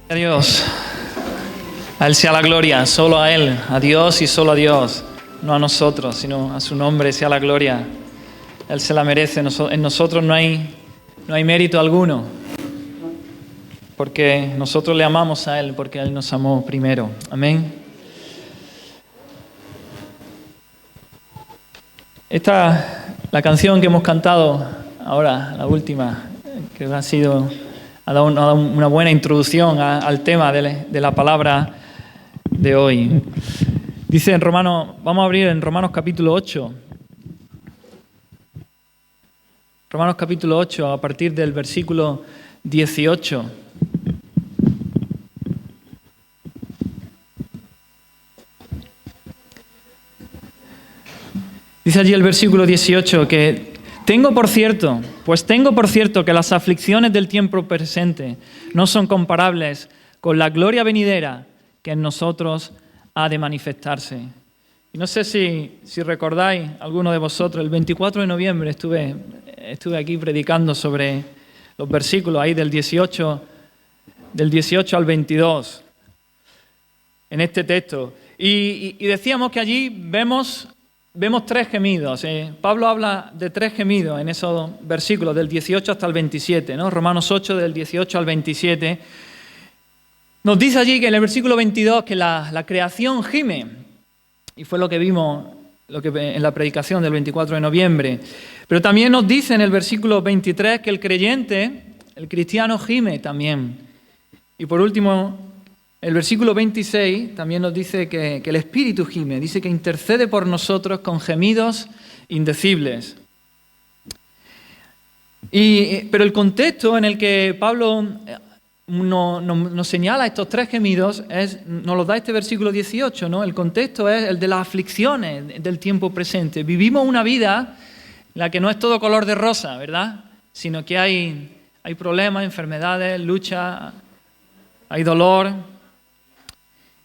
A Dios, a Él sea la gloria, solo a Él, a Dios y solo a Dios, no a nosotros, sino a su nombre sea la gloria. Él se la merece, en nosotros no hay mérito alguno, porque nosotros le amamos a Él, porque Él nos amó primero. Amén. La canción que hemos cantado ahora, la última, que ha dado una buena introducción al tema de la palabra de hoy. Dice en Romanos, vamos a abrir en Romanos capítulo 8. Romanos capítulo 8, a partir del versículo 18. Dice allí el versículo 18 que tengo por cierto que las aflicciones del tiempo presente no son comparables con la gloria venidera que en nosotros ha de manifestarse. Y no sé si recordáis, alguno de vosotros, el 24 de noviembre estuve aquí predicando sobre los versículos ahí del 18 al 22 en este texto. Y decíamos que allí vemos tres gemidos. Pablo habla de tres gemidos en esos versículos del 18 hasta el 27, ¿no? Romanos 8 del 18 al 27. Nos dice allí que en el versículo 22 que la creación gime, y fue lo que vimos en la predicación del 24 de noviembre. Pero también nos dice en el versículo 23 que el creyente, el cristiano, gime también. Y por último, el versículo 26 también nos dice que el Espíritu gime, dice que intercede por nosotros con gemidos indecibles. Pero el contexto en el que Pablo nos señala estos tres gemidos nos lo da este versículo 18, ¿no? El contexto es el de las aflicciones del tiempo presente. Vivimos una vida en la que no es todo color de rosa, ¿verdad? Sino que hay problemas, enfermedades, lucha, hay dolor.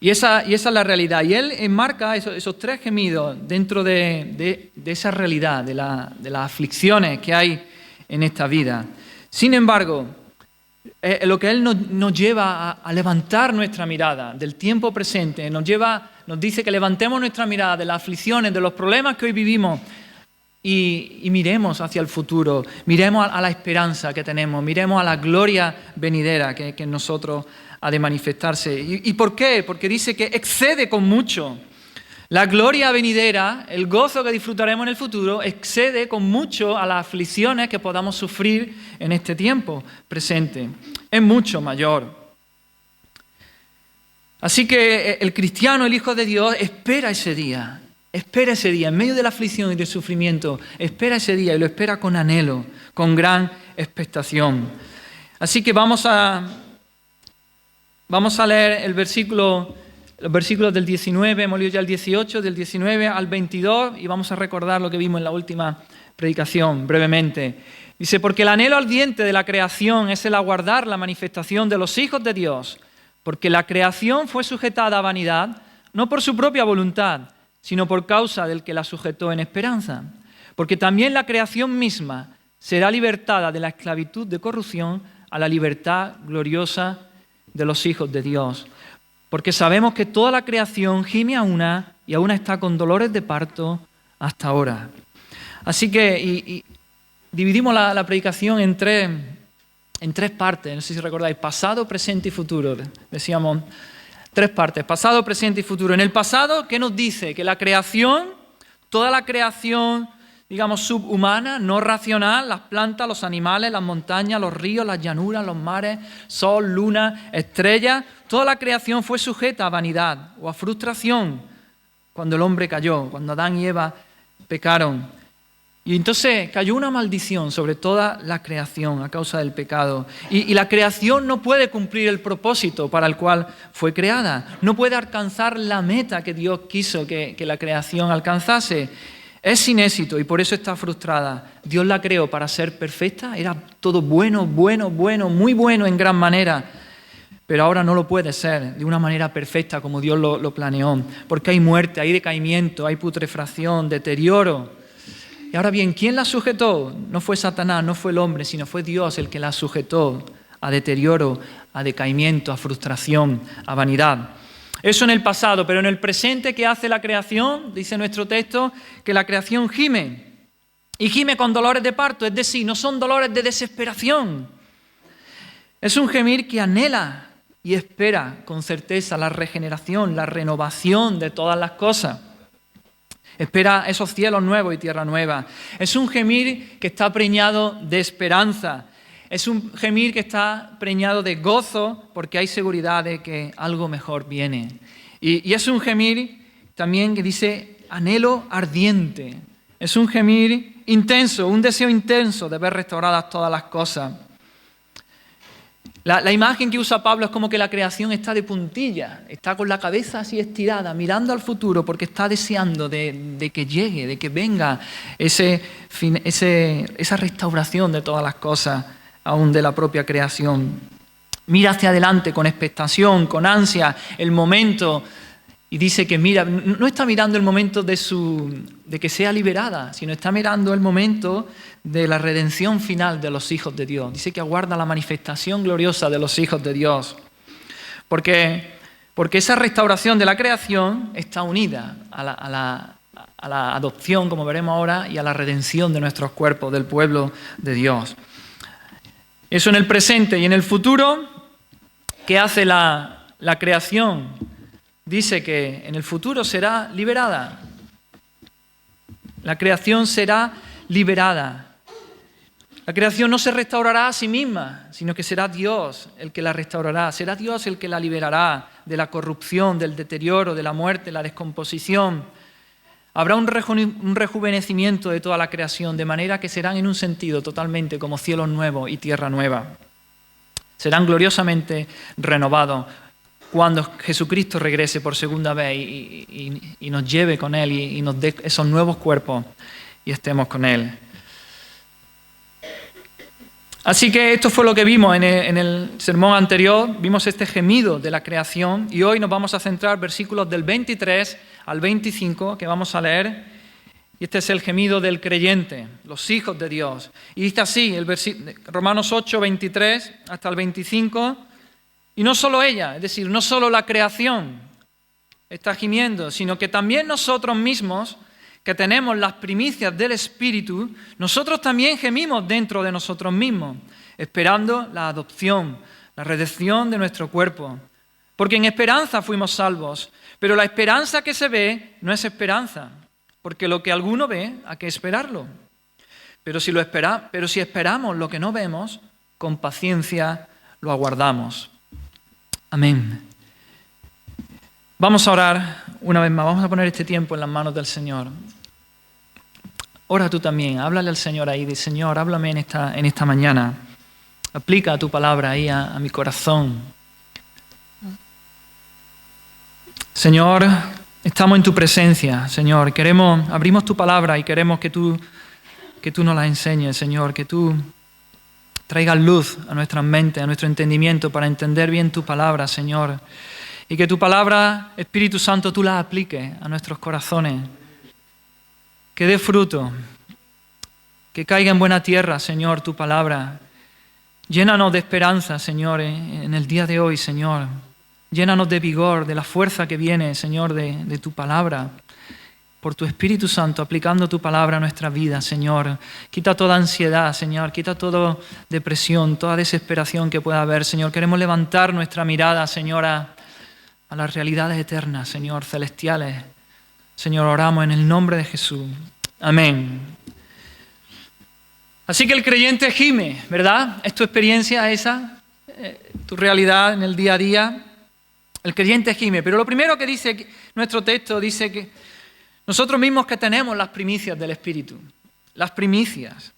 Y esa es la realidad. Y él enmarca esos tres gemidos dentro de esa realidad, de las aflicciones que hay en esta vida. Sin embargo, lo que él nos lleva a levantar nuestra mirada del tiempo presente, nos dice que levantemos nuestra mirada de las aflicciones, de los problemas que hoy vivimos y miremos hacia el futuro, miremos a la esperanza que tenemos, miremos a la gloria venidera que en nosotros ha de manifestarse. ¿Y por qué? Porque dice que excede con mucho. La gloria venidera, el gozo que disfrutaremos en el futuro, excede con mucho a las aflicciones que podamos sufrir en este tiempo presente. Es mucho mayor. Así que el cristiano, el Hijo de Dios, espera ese día, en medio de la aflicción y del sufrimiento, espera ese día y lo espera con anhelo, con gran expectación. Así que vamos a leer los versículos del 19, hemos leído ya el 18, del 19 al 22, y vamos a recordar lo que vimos en la última predicación, brevemente. Dice, porque el anhelo ardiente de la creación es el aguardar la manifestación de los hijos de Dios, porque la creación fue sujetada a vanidad, no por su propia voluntad, sino por causa del que la sujetó en esperanza. Porque también la creación misma será libertada de la esclavitud de corrupción a la libertad gloriosa de los hijos de Dios. Porque sabemos que toda la creación gime a una y aún está con dolores de parto hasta ahora. Así que dividimos la predicación en tres partes. No sé si recordáis, pasado, presente y futuro. Decíamos tres partes, pasado, presente y futuro. En el pasado, ¿qué nos dice? Que la creación, toda la creación, digamos, subhumana, no racional, las plantas, los animales, las montañas, los ríos, las llanuras, los mares, sol, luna, estrellas, toda la creación fue sujeta a vanidad o a frustración cuando el hombre cayó, cuando Adán y Eva pecaron. Y entonces cayó una maldición sobre toda la creación a causa del pecado. Y la creación no puede cumplir el propósito para el cual fue creada. No puede alcanzar la meta que Dios quiso que la creación alcanzase. Es sin éxito y por eso está frustrada. Dios la creó para ser perfecta, era todo bueno, muy bueno en gran manera, pero ahora no lo puede ser de una manera perfecta como Dios lo planeó, porque hay muerte, hay decaimiento, hay putrefacción, deterioro. Y ahora bien, ¿quién la sujetó? No fue Satanás, no fue el hombre, sino fue Dios el que la sujetó a deterioro, a decaimiento, a frustración, a vanidad. Eso en el pasado, pero en el presente, ¿qué hace la creación? Dice nuestro texto que la creación gime. Y gime con dolores de parto, es decir, no son dolores de desesperación. Es un gemir que anhela y espera con certeza la regeneración, la renovación de todas las cosas. Espera esos cielos nuevos y tierra nueva. Es un gemir que está preñado de esperanza. Es un gemir que está preñado de gozo porque hay seguridad de que algo mejor viene. Y es un gemir también que dice anhelo ardiente. Es un gemir intenso, un deseo intenso de ver restauradas todas las cosas. La imagen que usa Pablo es como que la creación está de puntilla, está con la cabeza así estirada, mirando al futuro porque está deseando de que llegue, de que venga esa restauración de todas las cosas, aún de la propia creación. Mira hacia adelante con expectación, con ansia, el momento. Y dice que mira, no está mirando el momento de que sea liberada, sino está mirando el momento de la redención final de los hijos de Dios. Dice que aguarda la manifestación gloriosa de los hijos de Dios. Porque esa restauración de la creación está unida a la adopción, como veremos ahora, y a la redención de nuestros cuerpos, del pueblo de Dios. Eso en el presente. Y en el futuro, ¿qué hace la creación? Dice que en el futuro será liberada. La creación será liberada. La creación no se restaurará a sí misma, sino que será Dios el que la restaurará. Será Dios el que la liberará de la corrupción, del deterioro, de la muerte, la descomposición. Habrá un rejuvenecimiento de toda la creación, de manera que serán en un sentido totalmente como cielos nuevos y tierra nueva. Serán gloriosamente renovados cuando Jesucristo regrese por segunda vez y nos lleve con Él y nos dé esos nuevos cuerpos y estemos con Él. Así que esto fue lo que vimos en el sermón anterior, vimos este gemido de la creación y hoy nos vamos a centrar en versículos del 23 al 25 que vamos a leer. Y este es el gemido del creyente, los hijos de Dios. Y dice así, Romanos 8, 23 hasta el 25. Y no solo ella, es decir, no solo la creación está gimiendo, sino que también nosotros mismos, que tenemos las primicias del Espíritu, nosotros también gemimos dentro de nosotros mismos, esperando la adopción, la redención de nuestro cuerpo. Porque en esperanza fuimos salvos, pero la esperanza que se ve no es esperanza, porque lo que alguno ve, hay que esperarlo. Pero si esperamos lo que no vemos, con paciencia lo aguardamos. Amén. Vamos a orar una vez más, vamos a poner este tiempo en las manos del Señor. Ora tú también, háblale al Señor ahí, di Señor, háblame en esta mañana. Aplica tu palabra ahí a mi corazón. Señor, estamos en tu presencia, Señor. Abrimos tu palabra y queremos que tú nos la enseñes, Señor, que tú traigas luz a nuestras mentes, a nuestro entendimiento para entender bien tu palabra, Señor. Y que tu palabra, Espíritu Santo, tú la apliques a nuestros corazones. Que dé fruto, que caiga en buena tierra, Señor, tu palabra. Llénanos de esperanza, Señor, en el día de hoy, Señor. Llénanos de vigor, de la fuerza que viene, Señor, de tu palabra. Por tu Espíritu Santo, aplicando tu palabra a nuestra vida, Señor. Quita toda ansiedad, Señor. Quita toda depresión, toda desesperación que pueda haber, Señor. Queremos levantar nuestra mirada, Señor, a las realidades eternas, Señor, celestiales. Señor, oramos en el nombre de Jesús. Amén. Así que el creyente gime, ¿verdad? ¿Es tu experiencia esa? ¿Tu realidad en el día a día? El creyente gime. Pero lo primero que dice nuestro texto, dice que nosotros mismos que tenemos las primicias del Espíritu. Las primicias.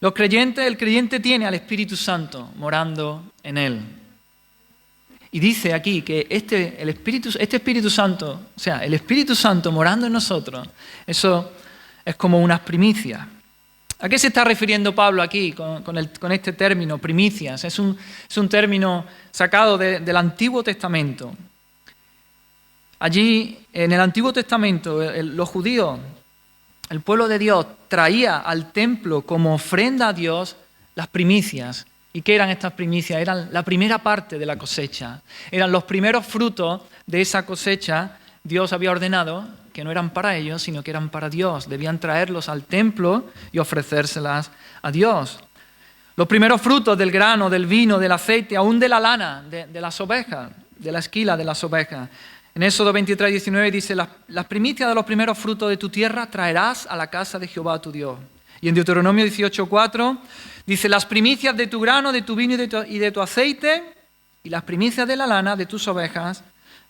El creyente tiene al Espíritu Santo morando en él. Y dice aquí que este Espíritu Santo, o sea, el Espíritu Santo morando en nosotros, eso es como unas primicias. ¿A qué se está refiriendo Pablo aquí con este término, primicias? Es un término sacado del Antiguo Testamento. Allí, en el Antiguo Testamento, los judíos, el pueblo de Dios, traía al templo como ofrenda a Dios las primicias. ¿Y qué eran estas primicias? Eran la primera parte de la cosecha. Eran los primeros frutos de esa cosecha. Dios había ordenado que no eran para ellos, sino que eran para Dios. Debían traerlos al templo y ofrecérselas a Dios. Los primeros frutos del grano, del vino, del aceite, aún de la lana, de las ovejas, de la esquila de las ovejas. En Éxodo 23, 19 dice, las primicias de los primeros frutos de tu tierra traerás a la casa de Jehová tu Dios. Y en Deuteronomio 18, 4 dice, las primicias de tu grano, de tu vino y de tu aceite, y las primicias de la lana de tus ovejas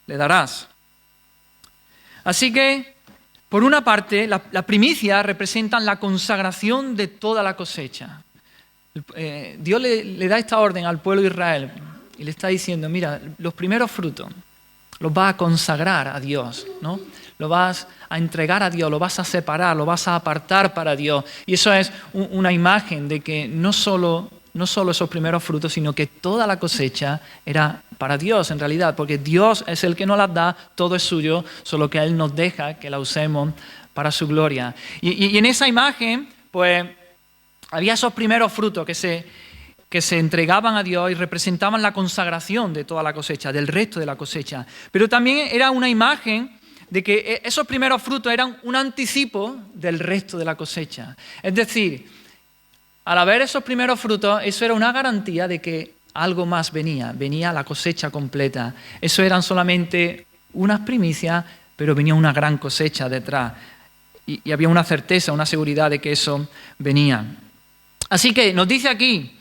le darás. Así que, por una parte, las primicias representan la consagración de toda la cosecha. Dios le da esta orden al pueblo de Israel y le está diciendo, mira, los primeros frutos los vas a consagrar a Dios, ¿no? Lo vas a entregar a Dios, lo vas a separar, lo vas a apartar para Dios. Y eso es una imagen de que no solo esos primeros frutos, sino que toda la cosecha era para Dios en realidad, porque Dios es el que nos las da, todo es suyo, solo que Él nos deja que la usemos para su gloria. Y en esa imagen, pues, había esos primeros frutos que se entregaban a Dios y representaban la consagración de toda la cosecha, del resto de la cosecha. Pero también era una imagen de que esos primeros frutos eran un anticipo del resto de la cosecha. Es decir, al haber esos primeros frutos, eso era una garantía de que algo más venía la cosecha completa. Eso eran solamente unas primicias, pero venía una gran cosecha detrás. Y había una certeza, una seguridad de que eso venía. Así que nos dice aquí,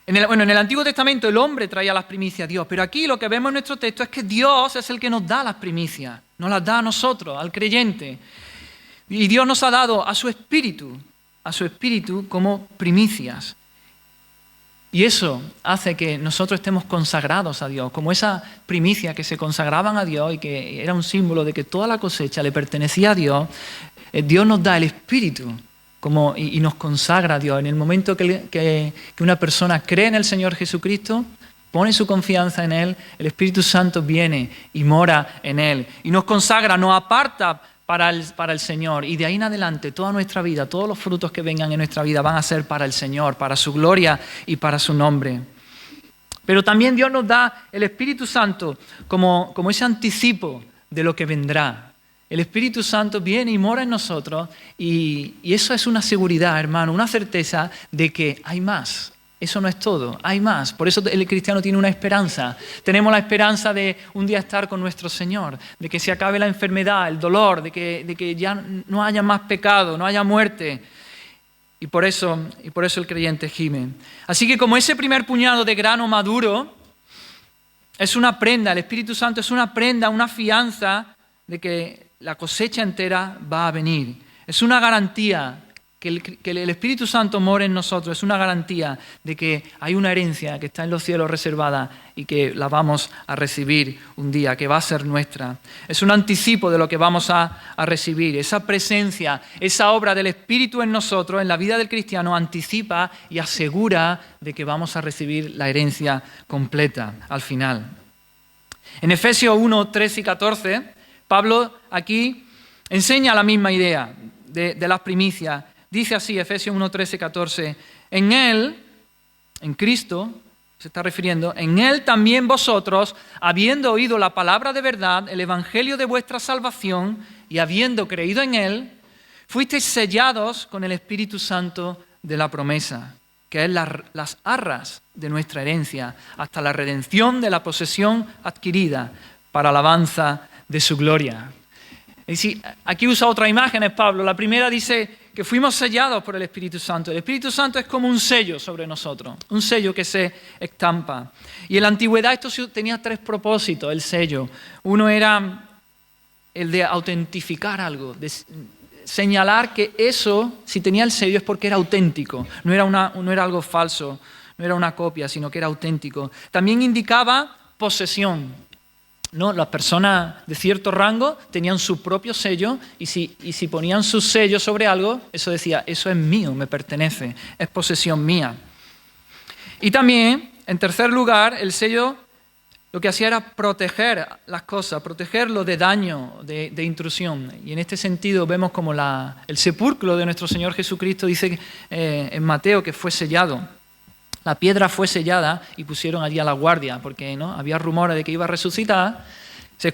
en el Antiguo Testamento el hombre traía las primicias a Dios, pero aquí lo que vemos en nuestro texto es que Dios es el que nos da las primicias, nos las da a nosotros, al creyente. Y Dios nos ha dado a su Espíritu como primicias. Y eso hace que nosotros estemos consagrados a Dios, como esa primicia que se consagraban a Dios y que era un símbolo de que toda la cosecha le pertenecía a Dios. Dios nos da el Espíritu y nos consagra a Dios. En el momento que una persona cree en el Señor Jesucristo, pone su confianza en Él, el Espíritu Santo viene y mora en Él. Y nos consagra, nos aparta para el Señor. Y de ahí en adelante, toda nuestra vida, todos los frutos que vengan en nuestra vida van a ser para el Señor, para su gloria y para su nombre. Pero también Dios nos da el Espíritu Santo como ese anticipo de lo que vendrá. El Espíritu Santo viene y mora en nosotros y eso es una seguridad, hermano, una certeza de que hay más. Eso no es todo, hay más. Por eso el cristiano tiene una esperanza. Tenemos la esperanza de un día estar con nuestro Señor, de que se acabe la enfermedad, el dolor, de que ya no haya más pecado, no haya muerte. Y por eso el creyente gime. Así que como ese primer puñado de grano maduro es una prenda, el Espíritu Santo es una prenda, una fianza de que la cosecha entera va a venir. Es una garantía que el Espíritu Santo more en nosotros, es una garantía de que hay una herencia que está en los cielos reservada y que la vamos a recibir un día, que va a ser nuestra. Es un anticipo de lo que vamos a recibir. Esa presencia, esa obra del Espíritu en nosotros, en la vida del cristiano, anticipa y asegura de que vamos a recibir la herencia completa al final. En Efesios 1, 13 y 14, Pablo aquí enseña la misma idea de las primicias. Dice así, Efesios 1, 13, 14, en Él, en Cristo, se está refiriendo, en Él también vosotros, habiendo oído la palabra de verdad, el evangelio de vuestra salvación, y habiendo creído en Él, fuisteis sellados con el Espíritu Santo de la promesa, que es las arras de nuestra herencia, hasta la redención de la posesión adquirida para alabanza de su gloria. Es decir, aquí usa otra imagen, Pablo. La primera dice que fuimos sellados por el Espíritu Santo. El Espíritu Santo es como un sello sobre nosotros, un sello que se estampa. Y en la antigüedad esto tenía tres propósitos, el sello. Uno era el de autentificar algo, de señalar que eso, si tenía el sello, es porque era auténtico, no era algo falso, no era una copia, sino que era auténtico. También indicaba posesión. No, las personas de cierto rango tenían su propio sello y si ponían su sello sobre algo, eso decía, eso es mío, me pertenece, es posesión mía. Y también, en tercer lugar, el sello lo que hacía era proteger las cosas, protegerlo de daño, de intrusión. Y en este sentido vemos como el sepulcro de nuestro Señor Jesucristo dice en Mateo que fue sellado. la piedra fue sellada y pusieron allí a la guardia, porque ¿no? había rumores de que iba a resucitar,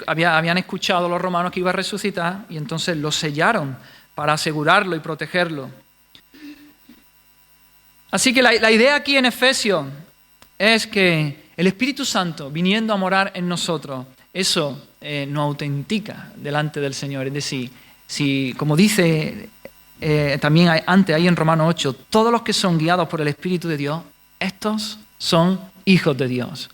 habían escuchado los romanos que iba a resucitar y entonces lo sellaron para asegurarlo y protegerlo. Así que la idea aquí en Efesios es que el Espíritu Santo viniendo a morar en nosotros, eso nos autentica delante del Señor. Es decir, si, como dice también antes ahí en Romanos 8, todos los que son guiados por el Espíritu de Dios, estos son hijos de Dios.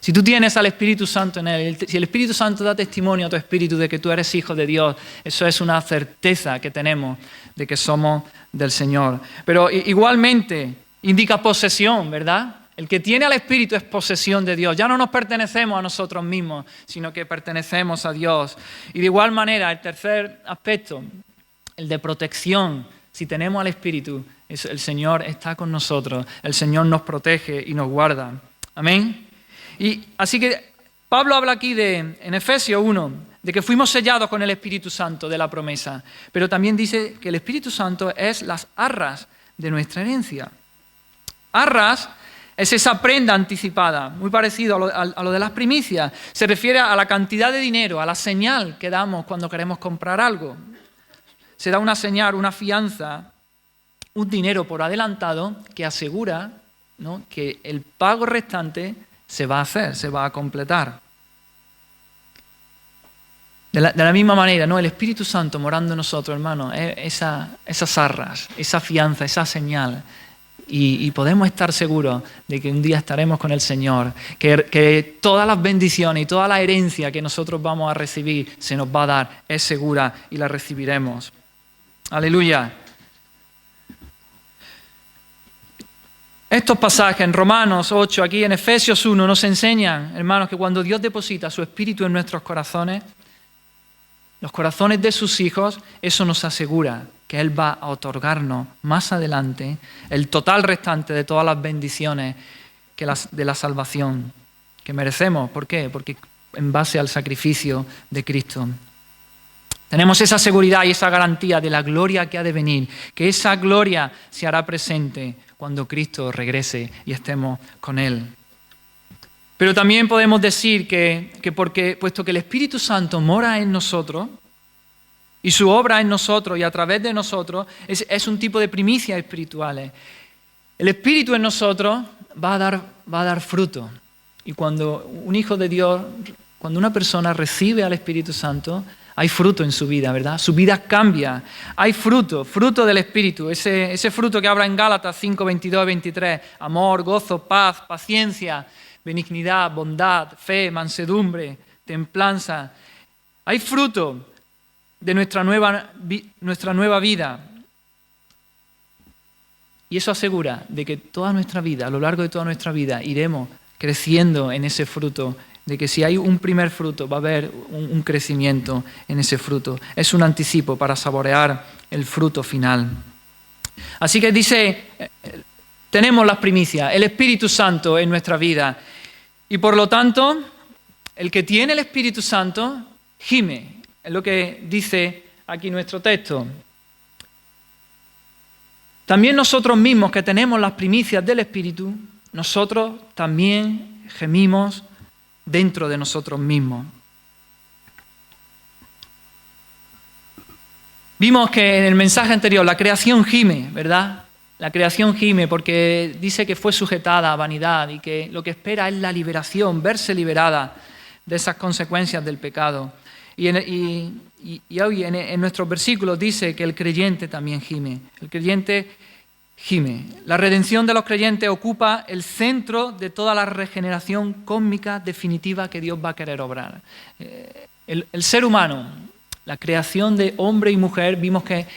Si tú tienes al Espíritu Santo en él, si el Espíritu Santo da testimonio a tu espíritu de que tú eres hijo de Dios, eso es una certeza que tenemos de que somos del Señor. Pero igualmente indica posesión, ¿verdad? El que tiene al Espíritu es posesión de Dios. Ya no nos pertenecemos a nosotros mismos, sino que pertenecemos a Dios. Y de igual manera, el tercer aspecto, el de protección. Si tenemos al Espíritu, el Señor está con nosotros. El Señor nos protege y nos guarda. Amén. Y así que Pablo habla aquí en Efesios 1, de que fuimos sellados con el Espíritu Santo de la promesa. Pero también dice que el Espíritu Santo es las arras de nuestra herencia. Arras es esa prenda anticipada, muy parecido a lo de las primicias. Se refiere a la cantidad de dinero, a la señal que damos cuando queremos comprar algo. Se da una señal, una fianza, un dinero por adelantado que asegura, ¿no?, que el pago restante se va a hacer, se va a completar. De la misma manera, ¿no?, el Espíritu Santo morando en nosotros, hermanos, esas arras, esa fianza, esa señal. Y podemos estar seguros de que un día estaremos con el Señor, que todas las bendiciones y toda la herencia que nosotros vamos a recibir se nos va a dar, es segura y la recibiremos. Aleluya. Estos pasajes en Romanos 8, aquí en Efesios 1, nos enseñan, hermanos, que cuando Dios deposita su Espíritu en nuestros corazones, los corazones de sus hijos, eso nos asegura que Él va a otorgarnos más adelante el total restante de todas las bendiciones de la salvación que merecemos. ¿Por qué? Porque en base al sacrificio de Cristo. Tenemos esa seguridad y esa garantía de la gloria que ha de venir, que esa gloria se hará presente cuando Cristo regrese y estemos con Él. Pero también podemos decir que puesto que el Espíritu Santo mora en nosotros y su obra en nosotros y a través de nosotros es un tipo de primicias espirituales. El Espíritu en nosotros va a dar fruto. Y cuando un hijo de Dios, cuando una persona recibe al Espíritu Santo, hay fruto en su vida, ¿verdad? Su vida cambia. Hay fruto del Espíritu. Ese fruto que habla en Gálatas 5, 22 y 23. Amor, gozo, paz, paciencia, benignidad, bondad, fe, mansedumbre, templanza. Hay fruto de nuestra nueva vida. Y eso asegura de que toda nuestra vida, a lo largo de toda nuestra vida, iremos creciendo en ese fruto, de que si hay un primer fruto va a haber un crecimiento en ese fruto. Es un anticipo para saborear el fruto final. Así que dice, tenemos las primicias, el Espíritu Santo en nuestra vida. Y por lo tanto, el que tiene el Espíritu Santo gime. Es lo que dice aquí nuestro texto. También nosotros mismos que tenemos las primicias del Espíritu, nosotros también gemimos dentro de nosotros mismos. Vimos que en el mensaje anterior la creación gime, ¿verdad? La creación gime porque dice que fue sujetada a vanidad y que lo que espera es la liberación, verse liberada de esas consecuencias del pecado. Y hoy en nuestros versículos dice que el creyente también gime. El creyente gime. La redención de los creyentes ocupa el centro de toda la regeneración cósmica definitiva que Dios va a querer obrar. El ser humano, la creación de hombre y mujer,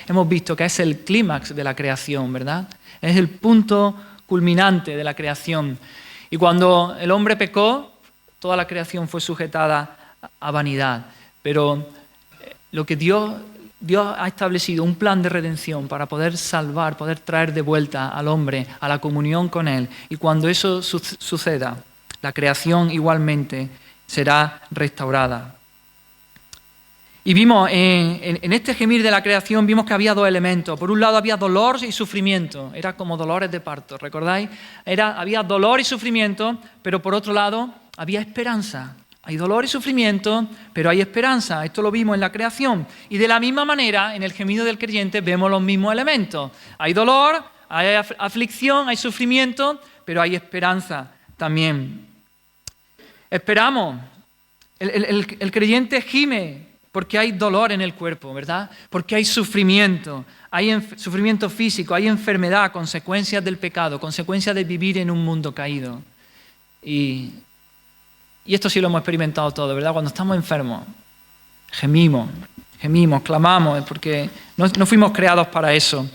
hemos visto que es el clímax de la creación, ¿verdad? Es el punto culminante de la creación. Y cuando el hombre pecó, toda la creación fue sujetada a vanidad. Pero lo que Dios ha establecido un plan de redención para poder salvar, poder traer de vuelta al hombre a la comunión con Él. Y cuando eso suceda, la creación igualmente será restaurada. Y vimos en este gemir de la creación, vimos que había dos elementos. Por un lado había dolor y sufrimiento, era como dolores de parto, ¿recordáis? Había dolor y sufrimiento, pero por otro lado había esperanza. Hay dolor y sufrimiento, pero hay esperanza. Esto lo vimos en la creación. Y de la misma manera, en el gemido del creyente vemos los mismos elementos. Hay dolor, hay aflicción, hay sufrimiento, pero hay esperanza también. Esperamos. El creyente gime porque hay dolor en el cuerpo, ¿verdad? Porque hay sufrimiento físico, hay enfermedad, consecuencias del pecado, consecuencias de vivir en un mundo caído. Y esto sí lo hemos experimentado todo, ¿verdad? Cuando estamos enfermos, gemimos, clamamos, porque no fuimos creados para eso.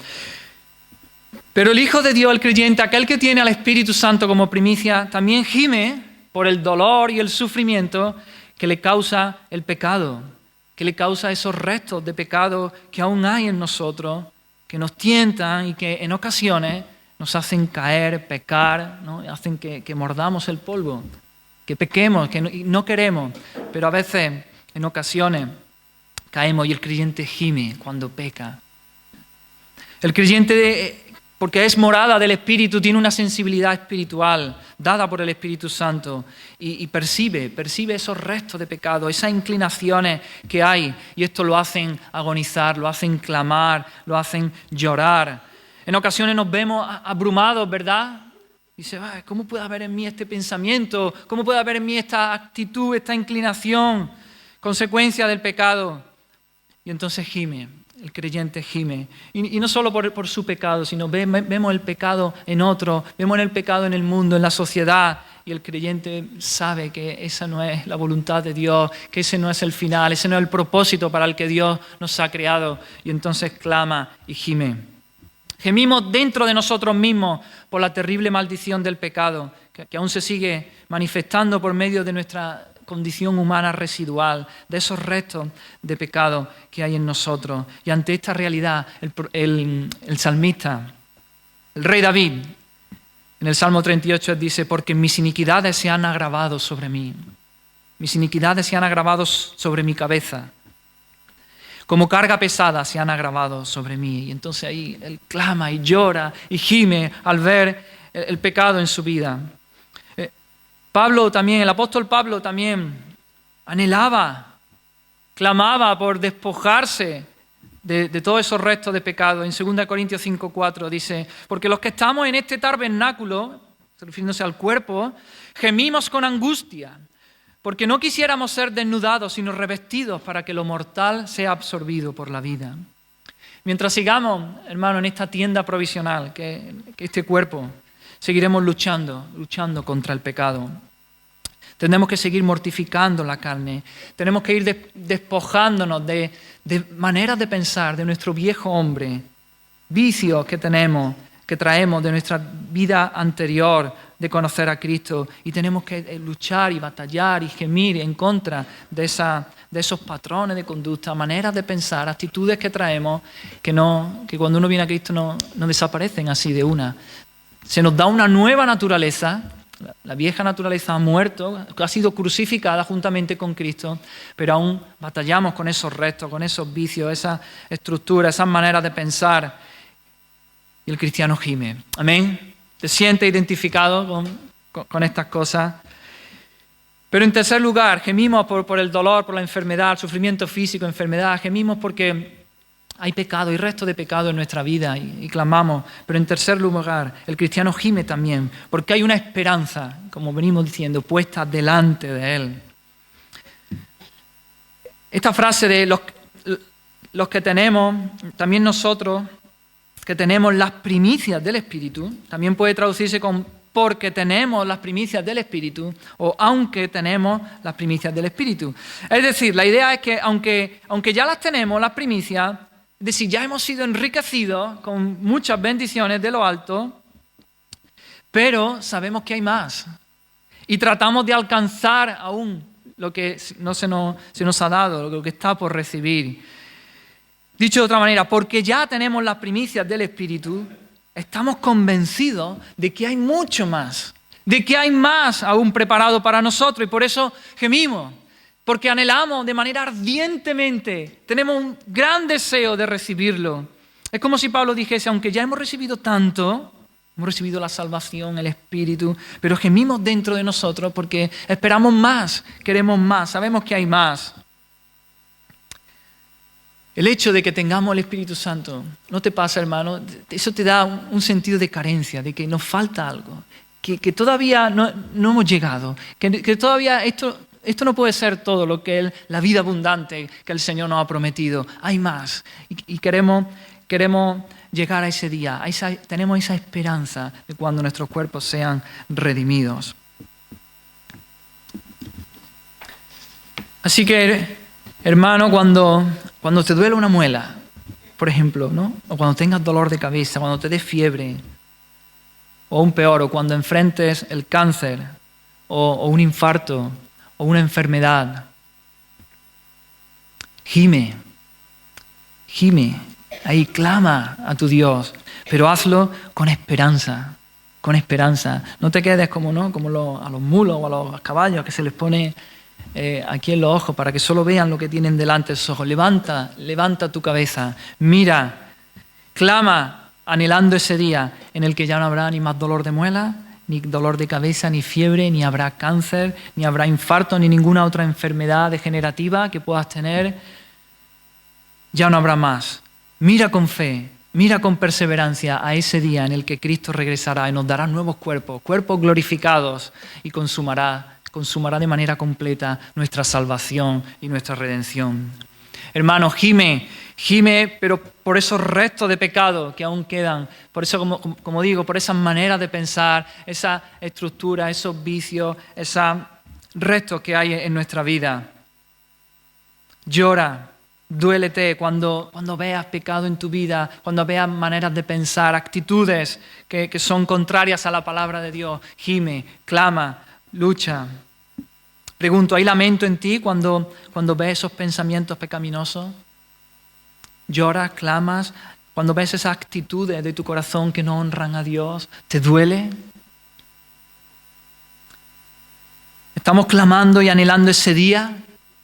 Pero el Hijo de Dios, el creyente, aquel que tiene al Espíritu Santo como primicia, también gime por el dolor y el sufrimiento que le causa el pecado, que le causa esos restos de pecado que aún hay en nosotros, que nos tientan y que en ocasiones nos hacen caer, pecar, ¿no? Hacen que mordamos el polvo, que pequemos, que no queremos, pero a veces, en ocasiones, caemos y el creyente gime cuando peca. El creyente, porque es morada del Espíritu, tiene una sensibilidad espiritual dada por el Espíritu Santo y percibe esos restos de pecado, esas inclinaciones que hay, y esto lo hacen agonizar, lo hacen clamar, lo hacen llorar. En ocasiones nos vemos abrumados, ¿verdad? Dice, ¿cómo puede haber en mí este pensamiento? ¿Cómo puede haber en mí esta actitud, esta inclinación? Consecuencia del pecado. Y entonces gime. El creyente gime. Y no solo por su pecado, sino vemos el pecado en otro, vemos el pecado en el mundo, en la sociedad, y el creyente sabe que esa no es la voluntad de Dios, que ese no es el final, ese no es el propósito para el que Dios nos ha creado, y entonces clama y gime. Gemimos dentro de nosotros mismos por la terrible maldición del pecado, que aún se sigue manifestando por medio de nuestra condición humana residual, de esos restos de pecado que hay en nosotros. Y ante esta realidad, el salmista, el rey David, en el Salmo 38 dice, porque mis iniquidades se han agravado sobre mí, mis iniquidades se han agravado sobre mi cabeza, como carga pesada se han agravado sobre mí. Y entonces ahí él clama y llora y gime al ver el pecado en su vida. Pablo también, el apóstol Pablo también anhelaba, clamaba por despojarse de todos esos restos de pecado. En 2 Corintios 5:4 dice, porque los que estamos en este tabernáculo, refiriéndose al cuerpo, gemimos con angustia, porque no quisiéramos ser desnudados, sino revestidos para que lo mortal sea absorbido por la vida. Mientras sigamos, hermano, en esta tienda provisional, que este cuerpo, seguiremos luchando contra el pecado. Tenemos que seguir mortificando la carne. Tenemos que ir despojándonos de maneras de pensar, de nuestro viejo hombre, vicios que traemos de nuestra vida anterior de conocer a Cristo. Y tenemos que luchar y batallar y gemir en contra de esos patrones de conducta, maneras de pensar, actitudes que traemos que cuando uno viene a Cristo no desaparecen así de una. Se nos da una nueva naturaleza, la vieja naturaleza ha muerto, ha sido crucificada juntamente con Cristo, pero aún batallamos con esos restos, con esos vicios, esas estructuras, esas maneras de pensar. Y el cristiano gime. ¿Amén? ¿Te sientes identificado con estas cosas? Pero en tercer lugar, gemimos por el dolor, por la enfermedad, el sufrimiento físico, enfermedad. Gemimos porque hay pecado, hay resto de pecado en nuestra vida y clamamos. Pero en tercer lugar, el cristiano gime también, porque hay una esperanza, como venimos diciendo, puesta delante de él. Esta frase de los que tenemos, también nosotros, que tenemos las primicias del Espíritu, también puede traducirse con porque tenemos las primicias del Espíritu o aunque tenemos las primicias del Espíritu. Es decir, la idea es que aunque ya las tenemos, las primicias, es decir, ya hemos sido enriquecidos con muchas bendiciones de lo alto, pero sabemos que hay más. Y tratamos de alcanzar aún lo que no se nos ha dado, lo que está por recibir. Dicho de otra manera, porque ya tenemos las primicias del Espíritu, estamos convencidos de que hay mucho más, de que hay más aún preparado para nosotros y por eso gemimos. porque anhelamos de manera ardientemente, tenemos un gran deseo de recibirlo. Es como si Pablo dijese, aunque ya hemos recibido tanto, hemos recibido la salvación, el Espíritu, pero gemimos dentro de nosotros porque esperamos más, queremos más, sabemos que hay más. El hecho de que tengamos el Espíritu Santo, ¿no te pasa, hermano? Eso te da un sentido de carencia, de que nos falta algo, que todavía no hemos llegado, que todavía esto no puede ser todo lo que la vida abundante que el Señor nos ha prometido. Hay más y queremos llegar a ese día, tenemos esa esperanza de cuando nuestros cuerpos sean redimidos. Así que, hermano, cuando te duele una muela, por ejemplo, ¿no? O cuando tengas dolor de cabeza, cuando te dé fiebre, o aún peor, o cuando enfrentes el cáncer, o un infarto, o una enfermedad, gime, ahí clama a tu Dios, pero hazlo con esperanza, con esperanza. No te quedes como a los mulos o a los caballos que se les pone aquí en los ojos para que solo vean lo que tienen delante de sus ojos. Levanta tu cabeza, mira, clama anhelando ese día en el que ya no habrá ni más dolor de muela, ni dolor de cabeza, ni fiebre, ni habrá cáncer, ni habrá infarto, ni ninguna otra enfermedad degenerativa que puedas tener. Ya no habrá más. Mira con fe, mira con perseverancia a ese día en el que Cristo regresará y nos dará nuevos cuerpos glorificados y consumará de manera completa nuestra salvación y nuestra redención. Hermanos, gime, pero por esos restos de pecado que aún quedan, por eso, como digo, por esas maneras de pensar, esa estructura, esos vicios, esos restos que hay en nuestra vida. Llora, duélete cuando veas pecado en tu vida, cuando veas maneras de pensar, actitudes que son contrarias a la palabra de Dios. Gime, clama, lucha. Pregunto, ¿hay lamento en ti cuando ves esos pensamientos pecaminosos? ¿Lloras, clamas? Cuando ves esas actitudes de tu corazón que no honran a Dios, ¿te duele? ¿Estamos clamando y anhelando ese día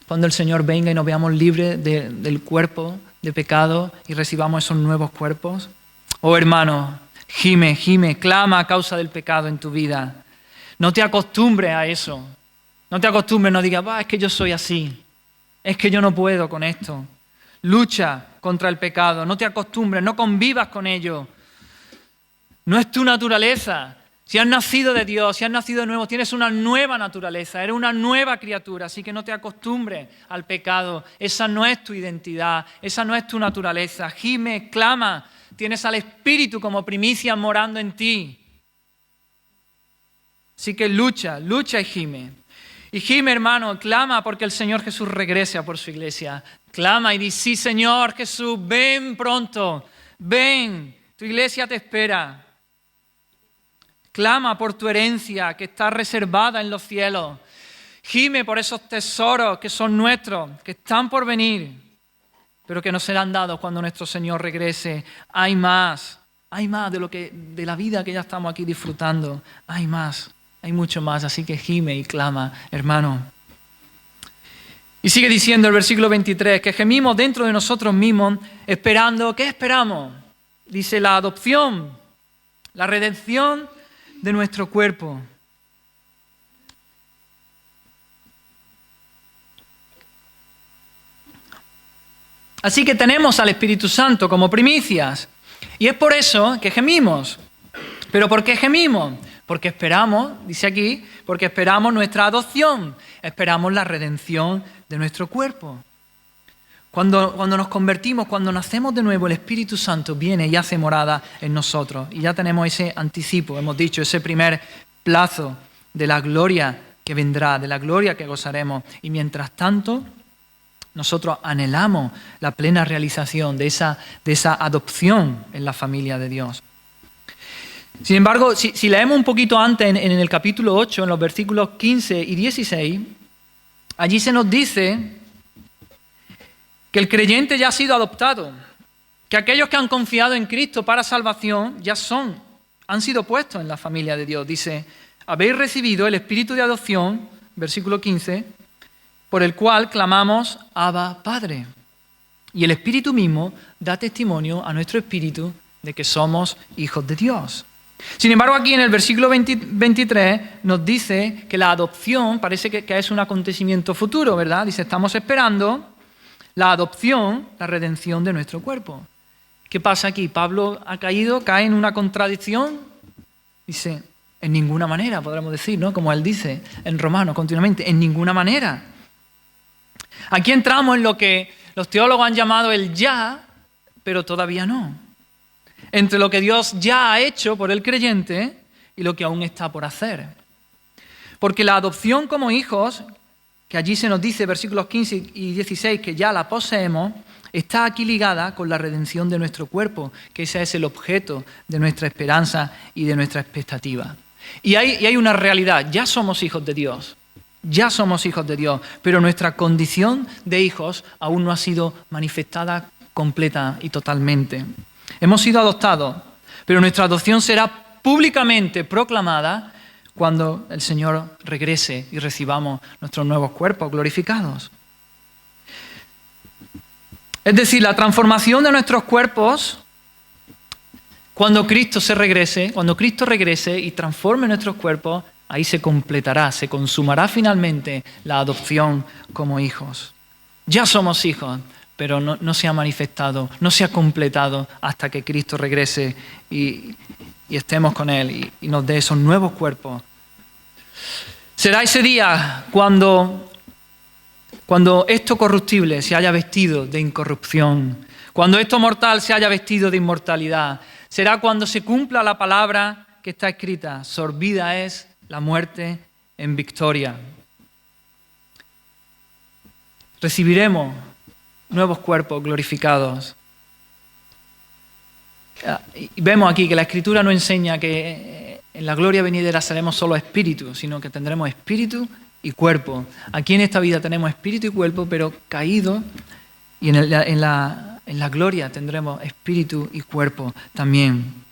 cuando el Señor venga y nos veamos libres del cuerpo de pecado y recibamos esos nuevos cuerpos? Oh, hermano, gime, clama a causa del pecado en tu vida. No te acostumbres a eso. No te acostumbres, no digas, es que yo soy así, es que yo no puedo con esto. Lucha contra el pecado, no te acostumbres, no convivas con ello. No es tu naturaleza. Si has nacido de Dios, si has nacido de nuevo, tienes una nueva naturaleza, eres una nueva criatura, así que no te acostumbres al pecado. Esa no es tu identidad, esa no es tu naturaleza. Gime, clama, tienes al Espíritu como primicia morando en ti. Así que lucha y gime. Y gime, hermano, clama porque el Señor Jesús regrese a por su iglesia. Clama y di, sí, Señor Jesús, ven pronto, ven, tu iglesia te espera. Clama por tu herencia que está reservada en los cielos. Gime por esos tesoros que son nuestros, que están por venir, pero que nos serán dados cuando nuestro Señor regrese. Hay más de la vida que ya estamos aquí disfrutando. Hay más. Hay mucho más, así que gime y clama, hermano. Y sigue diciendo el versículo 23, que gemimos dentro de nosotros mismos, esperando, ¿qué esperamos? Dice la adopción, la redención de nuestro cuerpo. Así que tenemos al Espíritu Santo como primicias. Y es por eso que gemimos. ¿Pero por qué gemimos? Porque esperamos, dice aquí, porque esperamos nuestra adopción, esperamos la redención de nuestro cuerpo. Cuando nos convertimos, cuando nacemos de nuevo, el Espíritu Santo viene y hace morada en nosotros. Y ya tenemos ese anticipo, hemos dicho, ese primer plazo de la gloria que vendrá, de la gloria que gozaremos. Y mientras tanto, nosotros anhelamos la plena realización de esa adopción en la familia de Dios. Sin embargo, si leemos un poquito antes en el capítulo 8, en los versículos 15 y 16, allí se nos dice que el creyente ya ha sido adoptado, que aquellos que han confiado en Cristo para salvación han sido puestos en la familia de Dios. Dice, habéis recibido el espíritu de adopción, versículo 15, por el cual clamamos Abba, Padre. Y el Espíritu mismo da testimonio a nuestro espíritu de que somos hijos de Dios. Sin embargo, aquí en el versículo 23 nos dice que la adopción parece que es un acontecimiento futuro, ¿verdad? Dice, estamos esperando la adopción, la redención de nuestro cuerpo. ¿Qué pasa aquí? Pablo cae en una contradicción. Dice, en ninguna manera, podríamos decir, ¿no? Como él dice en Romanos continuamente, en ninguna manera. Aquí entramos en lo que los teólogos han llamado el ya, pero todavía no. Entre lo que Dios ya ha hecho por el creyente y lo que aún está por hacer. Porque la adopción como hijos, que allí se nos dice, versículos 15 y 16, que ya la poseemos, está aquí ligada con la redención de nuestro cuerpo, que ese es el objeto de nuestra esperanza y de nuestra expectativa. Y hay una realidad, ya somos hijos de Dios. Ya somos hijos de Dios, pero nuestra condición de hijos aún no ha sido manifestada completa y totalmente. Hemos sido adoptados, pero nuestra adopción será públicamente proclamada cuando el Señor regrese y recibamos nuestros nuevos cuerpos glorificados. Es decir, la transformación de nuestros cuerpos, cuando Cristo regrese y transforme nuestros cuerpos, ahí se completará, se consumará finalmente la adopción como hijos. Ya somos hijos, pero no se ha manifestado, no se ha completado hasta que Cristo regrese y estemos con Él y nos dé esos nuevos cuerpos. Será ese día cuando esto corruptible se haya vestido de incorrupción, cuando esto mortal se haya vestido de inmortalidad. Será cuando se cumpla la palabra que está escrita, sorbida es la muerte en victoria. Recibiremos nuevos cuerpos glorificados. Y vemos aquí que la Escritura no enseña que en la gloria venidera seremos solo espíritu, sino que tendremos espíritu y cuerpo. Aquí en esta vida tenemos espíritu y cuerpo, pero caído, y en la gloria tendremos espíritu y cuerpo también.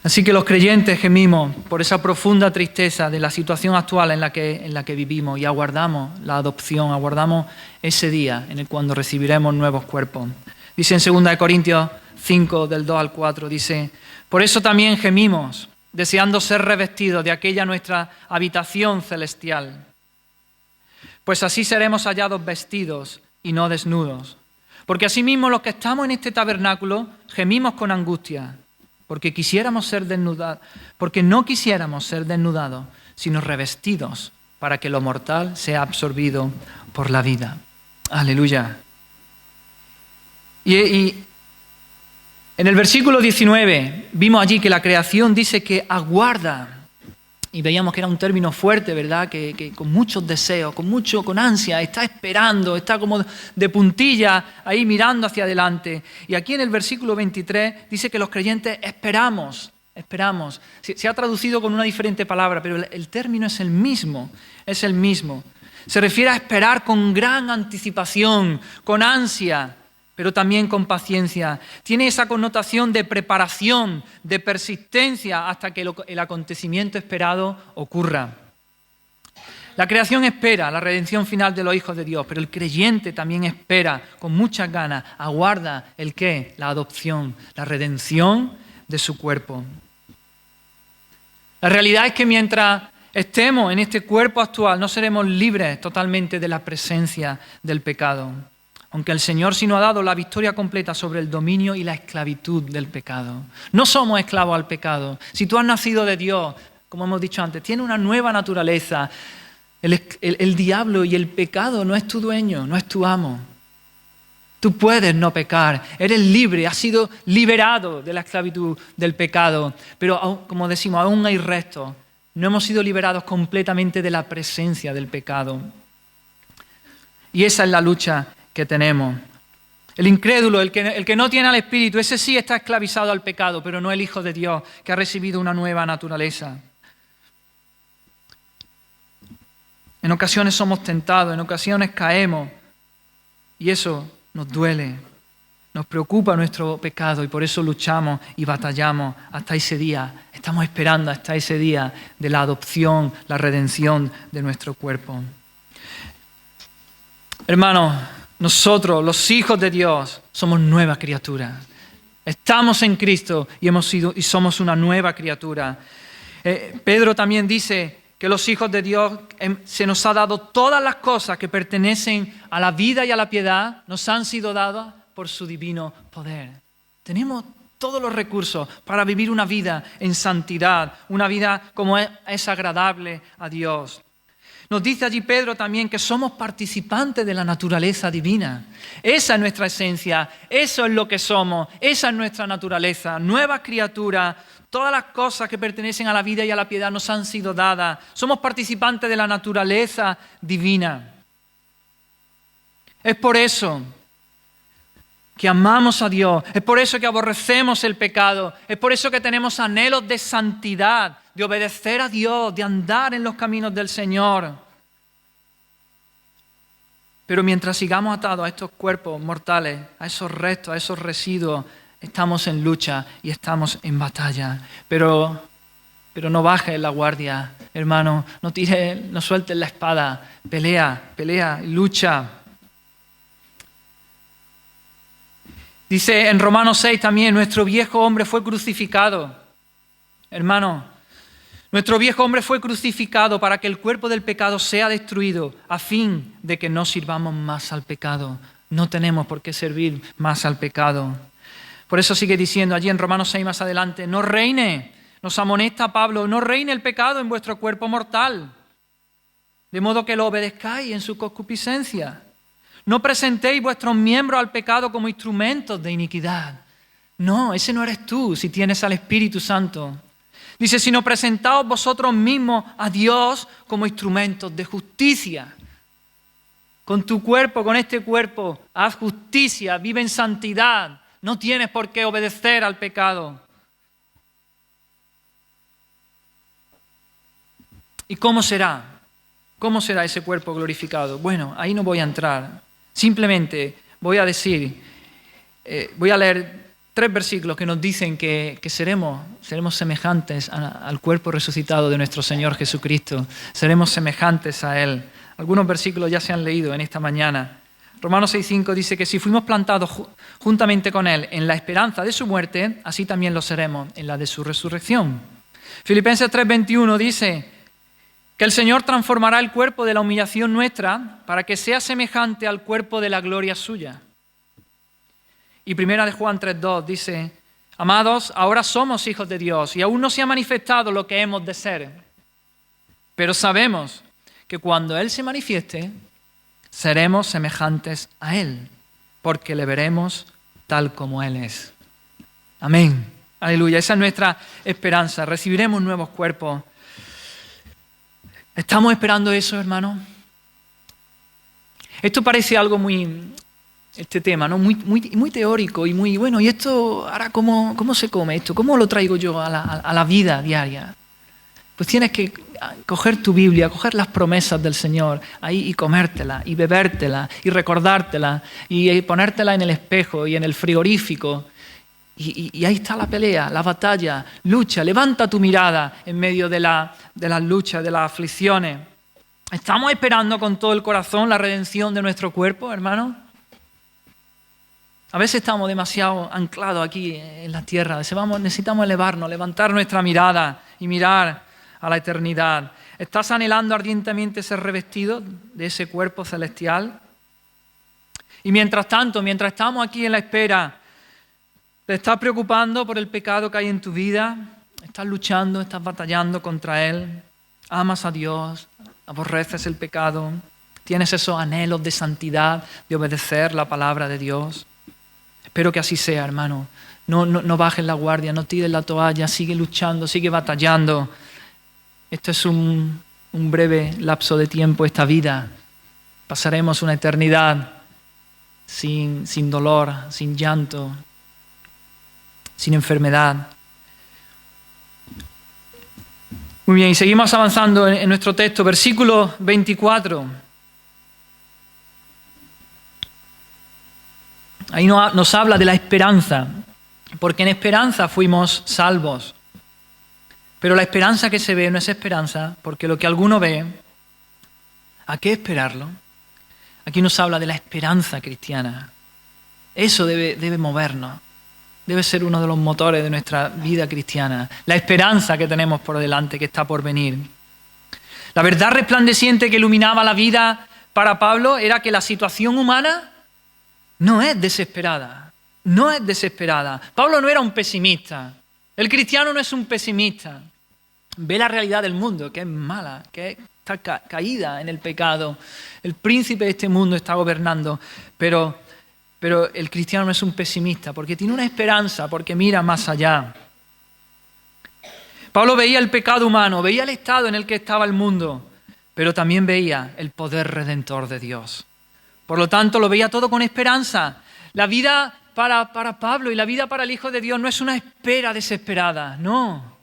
Así que los creyentes gemimos por esa profunda tristeza de la situación actual en la que vivimos y aguardamos la adopción, aguardamos ese día en el cuando recibiremos nuevos cuerpos. Dice en 2 Corintios 5, del 2 al 4, dice, por eso también gemimos, deseando ser revestidos de aquella nuestra habitación celestial. Pues así seremos hallados vestidos y no desnudos. Porque asimismo los que estamos en este tabernáculo gemimos con angustia, porque no quisiéramos ser desnudados, sino revestidos para que lo mortal sea absorbido por la vida. Aleluya. Y en el versículo 19 vimos allí que la creación dice que aguarda, y veíamos que era un término fuerte, ¿verdad? Que con muchos deseos, con ansia, está esperando, está como de puntilla ahí mirando hacia adelante. Y aquí en el versículo 23 dice que los creyentes esperamos. Se ha traducido con una diferente palabra, pero el término es el mismo. Se refiere a esperar con gran anticipación, con ansia, pero también con paciencia. Tiene esa connotación de preparación, de persistencia hasta que el acontecimiento esperado ocurra. La creación espera la redención final de los hijos de Dios, pero el creyente también espera con muchas ganas, aguarda ¿el qué? La adopción, la redención de su cuerpo. La realidad es que mientras estemos en este cuerpo actual, no seremos libres totalmente de la presencia del pecado. Aunque el Señor sí nos ha dado la victoria completa sobre el dominio y la esclavitud del pecado. No somos esclavos al pecado. Si tú has nacido de Dios, como hemos dicho antes, tienes una nueva naturaleza. El diablo y el pecado no es tu dueño, no es tu amo. Tú puedes no pecar, eres libre, has sido liberado de la esclavitud del pecado. Pero como decimos, aún hay restos. No hemos sido liberados completamente de la presencia del pecado. Y esa es la lucha que tenemos. El incrédulo, el que no tiene al Espíritu, ese sí está esclavizado al pecado, pero no el Hijo de Dios, que ha recibido una nueva naturaleza. En ocasiones somos tentados, en ocasiones caemos, y eso nos duele, nos preocupa nuestro pecado, y por eso luchamos y batallamos hasta ese día. Estamos esperando hasta ese día de la adopción, la redención de nuestro cuerpo. Hermanos, nosotros, los hijos de Dios, somos nuevas criaturas. Estamos en Cristo y somos una nueva criatura. Pedro también dice que los hijos de Dios se nos ha dado todas las cosas que pertenecen a la vida y a la piedad, nos han sido dadas por su divino poder. Tenemos todos los recursos para vivir una vida en santidad, una vida como es agradable a Dios. Nos dice allí Pedro también que somos participantes de la naturaleza divina. Esa es nuestra esencia, eso es lo que somos, esa es nuestra naturaleza, nuevas criaturas. Todas las cosas que pertenecen a la vida y a la piedad nos han sido dadas. Somos participantes de la naturaleza divina. Es por eso que amamos a Dios, es por eso que aborrecemos el pecado, es por eso que tenemos anhelos de santidad, de obedecer a Dios, de andar en los caminos del Señor. Pero mientras sigamos atados a estos cuerpos mortales, a esos restos, a esos residuos, estamos en lucha y estamos en batalla. Pero no bajes la guardia, hermano, no sueltes la espada, pelea, lucha. Dice en Romanos 6 también, nuestro viejo hombre fue crucificado. Hermano, nuestro viejo hombre fue crucificado para que el cuerpo del pecado sea destruido, a fin de que no sirvamos más al pecado. No tenemos por qué servir más al pecado. Por eso sigue diciendo allí en Romanos 6 más adelante, no reine, nos amonesta Pablo, no reine el pecado en vuestro cuerpo mortal, de modo que lo obedezcáis en su concupiscencia. No presentéis vuestros miembros al pecado como instrumentos de iniquidad. No, ese no eres tú si tienes al Espíritu Santo. Dice, sino presentaos vosotros mismos a Dios como instrumentos de justicia. Con tu cuerpo, con este cuerpo, haz justicia, vive en santidad. No tienes por qué obedecer al pecado. ¿Y cómo será? ¿Cómo será ese cuerpo glorificado? Bueno, ahí no voy a entrar. Simplemente voy a leer 3 versículos que nos dicen que seremos semejantes al cuerpo resucitado de nuestro Señor Jesucristo. Seremos semejantes a Él. Algunos versículos ya se han leído en esta mañana. Romanos 6:5 dice que si fuimos plantados juntamente con Él en la esperanza de su muerte, así también lo seremos en la de su resurrección. Filipenses 3:21 dice que el Señor transformará el cuerpo de la humillación nuestra para que sea semejante al cuerpo de la gloria suya. Y 1 Juan 3:2 dice, amados, ahora somos hijos de Dios y aún no se ha manifestado lo que hemos de ser. Pero sabemos que cuando Él se manifieste, seremos semejantes a Él, porque le veremos tal como Él es. Amén. Aleluya. Esa es nuestra esperanza. Recibiremos nuevos cuerpos. ¿Estamos esperando eso, hermano? Esto parece algo este tema, ¿no? Muy teórico y muy bueno. ¿Y esto ahora cómo se come esto? ¿Cómo lo traigo yo a la vida diaria? Pues tienes que coger tu Biblia, coger las promesas del Señor ahí y comértela y bebértela y recordártela y ponértela en el espejo y en el frigorífico. Y ahí está la pelea, la batalla, lucha, levanta tu mirada en medio de las luchas, de las aflicciones. ¿Estamos esperando con todo el corazón la redención de nuestro cuerpo, hermano? A veces estamos demasiado anclados aquí en la tierra. Necesitamos elevarnos, levantar nuestra mirada y mirar a la eternidad. ¿Estás anhelando ardientemente ser revestido de ese cuerpo celestial? Y mientras tanto, mientras estamos aquí en la espera, ¿te estás preocupando por el pecado que hay en tu vida? ¿Estás luchando, estás batallando contra él? ¿Amas a Dios? ¿Aborreces el pecado? ¿Tienes esos anhelos de santidad, de obedecer la palabra de Dios? Espero que así sea, hermano. No bajes la guardia, no tires la toalla, sigue luchando, sigue batallando. Esto es un breve lapso de tiempo, esta vida. Pasaremos una eternidad sin dolor, sin llanto, sin enfermedad. Muy bien, y seguimos avanzando en nuestro texto, versículo 24. Ahí nos habla de la esperanza, porque en esperanza fuimos salvos. Pero la esperanza que se ve no es esperanza, porque lo que alguno ve, ¿a qué esperarlo? Aquí nos habla de la esperanza cristiana. Eso debe movernos, debe ser uno de los motores de nuestra vida cristiana. La esperanza que tenemos por delante, que está por venir. La verdad resplandeciente que iluminaba la vida para Pablo era que la situación humana no es desesperada. No es desesperada. Pablo no era un pesimista. El cristiano no es un pesimista. Ve la realidad del mundo, que es mala, que está caída en el pecado. El príncipe de este mundo está gobernando, pero el cristiano no es un pesimista, porque tiene una esperanza, porque mira más allá. Pablo veía el pecado humano, veía el estado en el que estaba el mundo, pero también veía el poder redentor de Dios. Por lo tanto, lo veía todo con esperanza. La vida para Pablo y la vida para el Hijo de Dios no es una espera desesperada, no.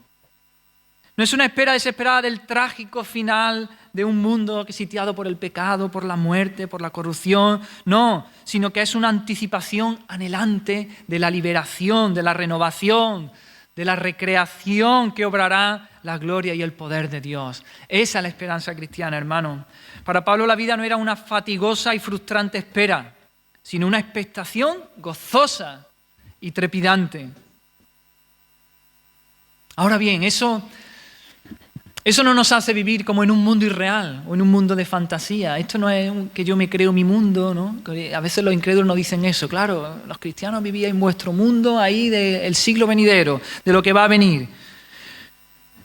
No es una espera desesperada del trágico final de un mundo sitiado por el pecado, por la muerte, por la corrupción. No, sino que es una anticipación anhelante de la liberación, de la renovación, de la recreación que obrará la gloria y el poder de Dios. Esa es la esperanza cristiana, hermano. Para Pablo la vida no era una fatigosa y frustrante espera, sino una expectación gozosa y trepidante. Ahora bien, eso no nos hace vivir como en un mundo irreal o en un mundo de fantasía. Esto no es que yo me creo mi mundo, ¿no? A veces los incrédulos nos dicen eso. Claro, los cristianos vivían en vuestro mundo ahí del siglo venidero, de lo que va a venir.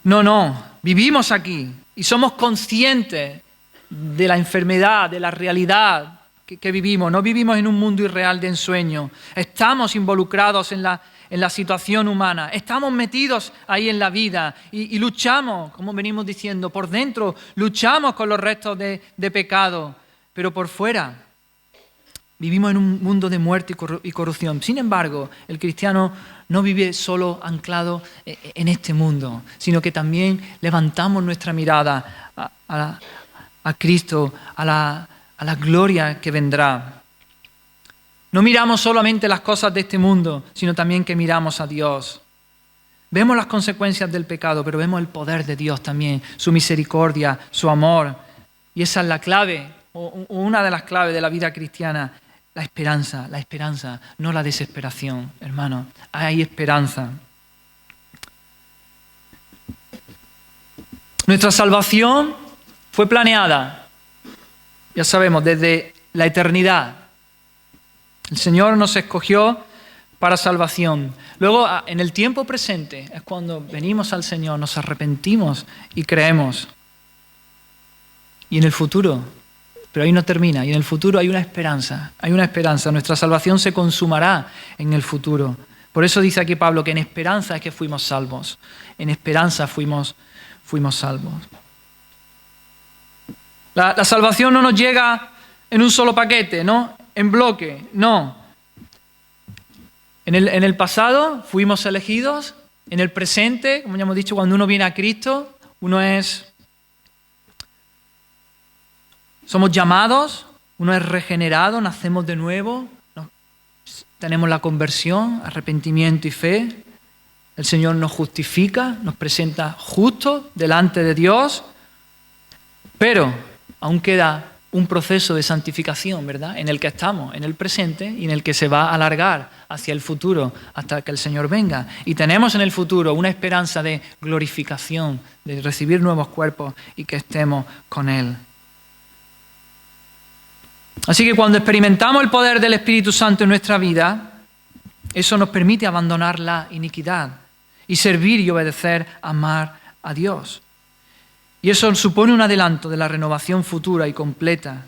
No, vivimos aquí y somos conscientes de la enfermedad, de la realidad que vivimos. No vivimos en un mundo irreal de ensueño. Estamos involucrados en la situación humana. Estamos metidos ahí en la vida y luchamos, como venimos diciendo, por dentro luchamos con los restos de pecado, pero por fuera vivimos en un mundo de muerte y corrupción. Sin embargo, el cristiano no vive solo anclado en este mundo, sino que también levantamos nuestra mirada a Cristo, a la gloria que vendrá. No miramos solamente las cosas de este mundo, sino también que miramos a Dios. Vemos las consecuencias del pecado, pero vemos el poder de Dios también, su misericordia, su amor. Y esa es la clave, o una de las claves de la vida cristiana, la esperanza, no la desesperación, hermano. Hay esperanza. Nuestra salvación fue planeada, ya sabemos, desde la eternidad. El Señor nos escogió para salvación. Luego, en el tiempo presente, es cuando venimos al Señor, nos arrepentimos y creemos. Y en el futuro, pero ahí no termina, y en el futuro hay una esperanza. Nuestra salvación se consumará en el futuro. Por eso dice aquí Pablo que en esperanza es que fuimos salvos. En esperanza fuimos salvos. La salvación no nos llega en un solo paquete, ¿no? En bloque, no. En el pasado fuimos elegidos, en el presente, como ya hemos dicho, cuando uno viene a Cristo, somos llamados, uno es regenerado, nacemos de nuevo, tenemos la conversión, arrepentimiento y fe. El Señor nos justifica, nos presenta justos delante de Dios, pero aún queda un proceso de santificación, ¿verdad? En el que estamos, en el presente y en el que se va a alargar hacia el futuro hasta que el Señor venga. Y tenemos en el futuro una esperanza de glorificación, de recibir nuevos cuerpos y que estemos con Él. Así que cuando experimentamos el poder del Espíritu Santo en nuestra vida, eso nos permite abandonar la iniquidad y servir y obedecer, amar a Dios. Y eso supone un adelanto de la renovación futura y completa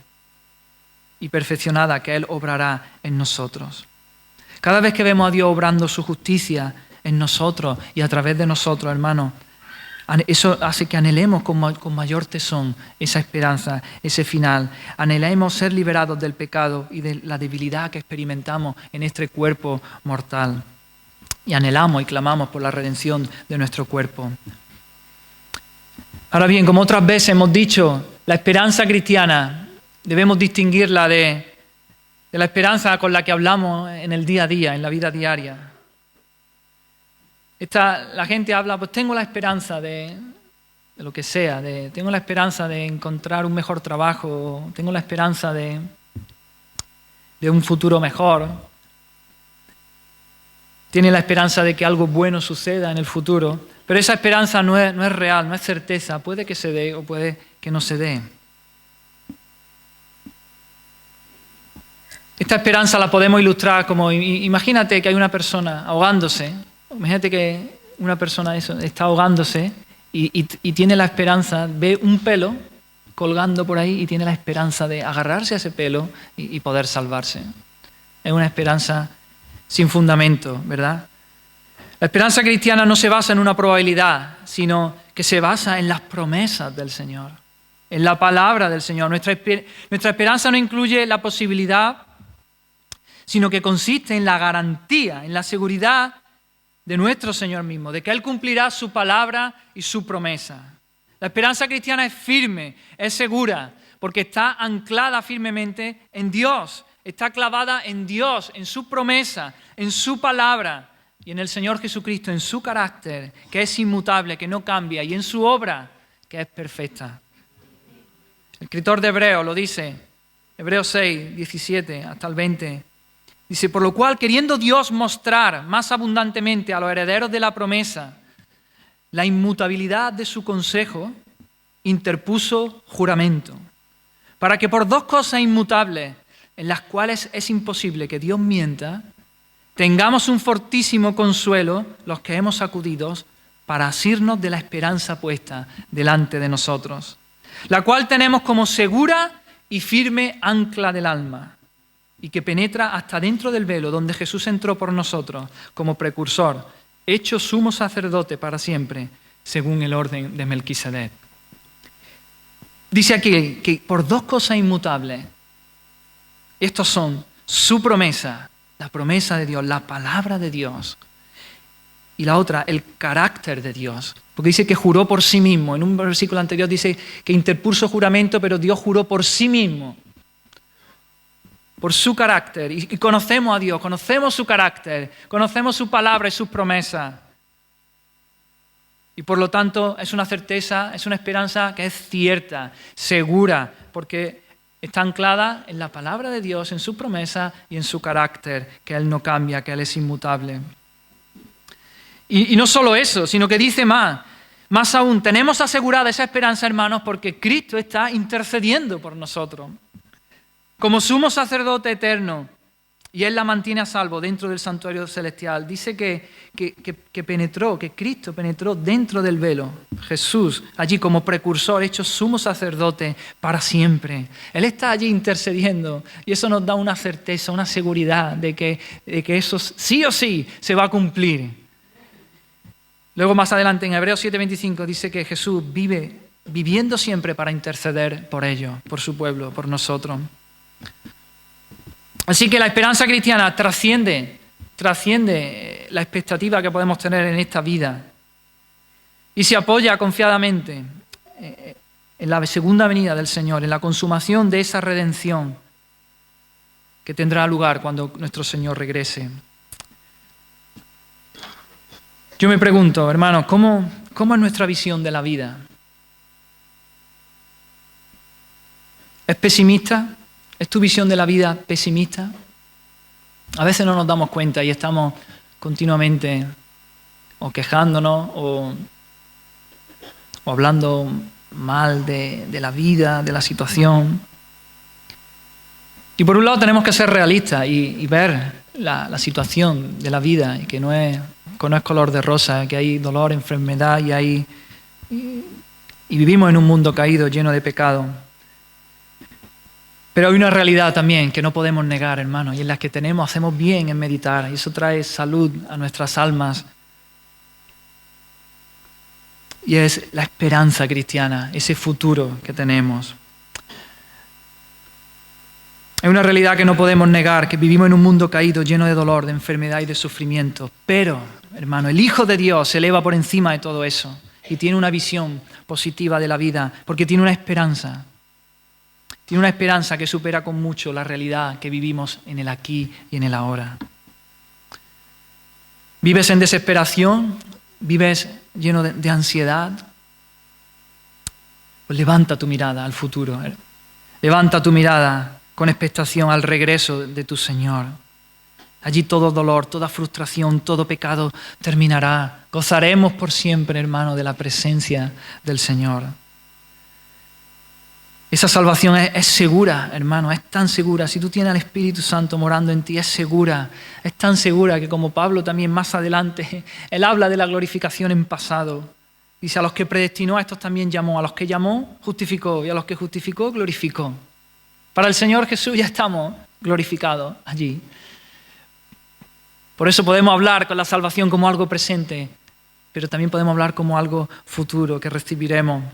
y perfeccionada que Él obrará en nosotros. Cada vez que vemos a Dios obrando su justicia en nosotros y a través de nosotros, hermanos, eso hace que anhelemos con mayor tesón esa esperanza, ese final. Anhelemos ser liberados del pecado y de la debilidad que experimentamos en este cuerpo mortal. Y anhelamos y clamamos por la redención de nuestro cuerpo. Ahora bien, como otras veces hemos dicho, la esperanza cristiana debemos distinguirla de la esperanza con la que hablamos en el día a día, en la vida diaria. La gente habla, pues tengo la esperanza de lo que sea, tengo la esperanza de encontrar un mejor trabajo, tengo la esperanza de un futuro mejor, tiene la esperanza de que algo bueno suceda en el futuro, pero esa esperanza no es real, no es certeza, puede que se dé o puede que no se dé. Esta esperanza la podemos ilustrar como, imagínate que hay una persona ahogándose, imagínate que una persona está ahogándose y tiene la esperanza, ve un pelo colgando por ahí y tiene la esperanza de agarrarse a ese pelo y poder salvarse. Es una esperanza sin fundamento, ¿verdad? La esperanza cristiana no se basa en una probabilidad, sino que se basa en las promesas del Señor, en la palabra del Señor. Nuestra esperanza no incluye la posibilidad, sino que consiste en la garantía, en la seguridad de nuestro Señor mismo, de que Él cumplirá su palabra y su promesa. La esperanza cristiana es firme, es segura, porque está anclada firmemente en Dios, está clavada en Dios, en su promesa, en su palabra y en el Señor Jesucristo, en su carácter, que es inmutable, que no cambia, y en su obra, que es perfecta. El escritor de Hebreos lo dice, Hebreos 6, 17 hasta el 20. Dice, por lo cual, queriendo Dios mostrar más abundantemente a los herederos de la promesa la inmutabilidad de su consejo, interpuso juramento, para que por dos cosas inmutables, en las cuales es imposible que Dios mienta, tengamos un fortísimo consuelo los que hemos acudido para asirnos de la esperanza puesta delante de nosotros, la cual tenemos como segura y firme ancla del alma, y que penetra hasta dentro del velo donde Jesús entró por nosotros como precursor, hecho sumo sacerdote para siempre, según el orden de Melquisedec. Dice aquí que por dos cosas inmutables, estos son su promesa, la promesa de Dios, la palabra de Dios, y la otra, el carácter de Dios. Porque dice que juró por sí mismo. En un versículo anterior dice que interpuso juramento, pero Dios juró por sí mismo, por su carácter. Y conocemos a Dios, conocemos su carácter, conocemos su palabra y sus promesas. Y por lo tanto es una certeza, es una esperanza que es cierta, segura, porque está anclada en la palabra de Dios, en su promesa y en su carácter, que Él no cambia, que Él es inmutable. Y no solo eso, sino que dice más aún, tenemos asegurada esa esperanza, hermanos, porque Cristo está intercediendo por nosotros. Como sumo sacerdote eterno, y Él la mantiene a salvo dentro del santuario celestial, dice que Cristo penetró dentro del velo, Jesús, allí como precursor, hecho sumo sacerdote para siempre. Él está allí intercediendo y eso nos da una certeza, una seguridad de que eso sí o sí se va a cumplir. Luego más adelante en Hebreos 7:25 dice que Jesús viviendo siempre para interceder por ellos, por su pueblo, por nosotros. Así que la esperanza cristiana trasciende la expectativa que podemos tener en esta vida y se apoya confiadamente en la segunda venida del Señor, en la consumación de esa redención que tendrá lugar cuando nuestro Señor regrese. Yo me pregunto, hermanos, ¿cómo es nuestra visión de la vida? ¿Es pesimista? ¿Es tu visión de la vida pesimista? A veces no nos damos cuenta y estamos continuamente o quejándonos o hablando mal de la vida, de la situación. Y por un lado tenemos que ser realistas y ver la situación de la vida y que no es color de rosa, que hay dolor, enfermedad y vivimos en un mundo caído, lleno de pecado. Pero hay una realidad también que no podemos negar, hermanos, y en la que hacemos bien en meditar, y eso trae salud a nuestras almas. Y es la esperanza cristiana, ese futuro que tenemos. Es una realidad que no podemos negar, que vivimos en un mundo caído, lleno de dolor, de enfermedad y de sufrimiento. Pero, hermano, el Hijo de Dios se eleva por encima de todo eso y tiene una visión positiva de la vida, porque tiene una esperanza. Tiene una esperanza que supera con mucho la realidad que vivimos en el aquí y en el ahora. ¿Vives en desesperación? ¿Vives lleno de ansiedad? Pues levanta tu mirada al futuro. Levanta tu mirada con expectación al regreso de tu Señor. Allí todo dolor, toda frustración, todo pecado terminará. Gozaremos por siempre, hermano, de la presencia del Señor. Esa salvación es segura, hermano, es tan segura. Si tú tienes al Espíritu Santo morando en ti, es segura. Es tan segura que como Pablo también más adelante, él habla de la glorificación en pasado. Dice, a los que predestinó, a estos también llamó. A los que llamó, justificó. Y a los que justificó, glorificó. Para el Señor Jesús ya estamos glorificados allí. Por eso podemos hablar con la salvación como algo presente, pero también podemos hablar como algo futuro que recibiremos.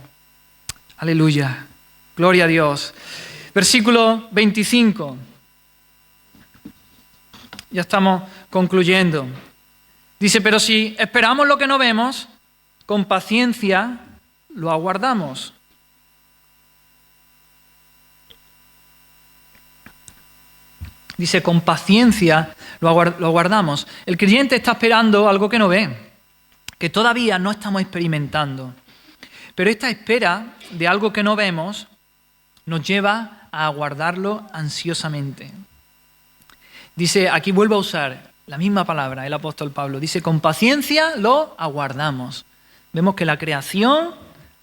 Aleluya. Gloria a Dios. Versículo 25. Ya estamos concluyendo. Dice, pero si esperamos lo que no vemos, con paciencia lo aguardamos. Dice, con paciencia lo aguardamos. El creyente está esperando algo que no ve, que todavía no estamos experimentando. Pero esta espera de algo que no vemos nos lleva a aguardarlo ansiosamente. Dice, aquí vuelvo a usar la misma palabra, el apóstol Pablo. Dice, con paciencia lo aguardamos. Vemos que la creación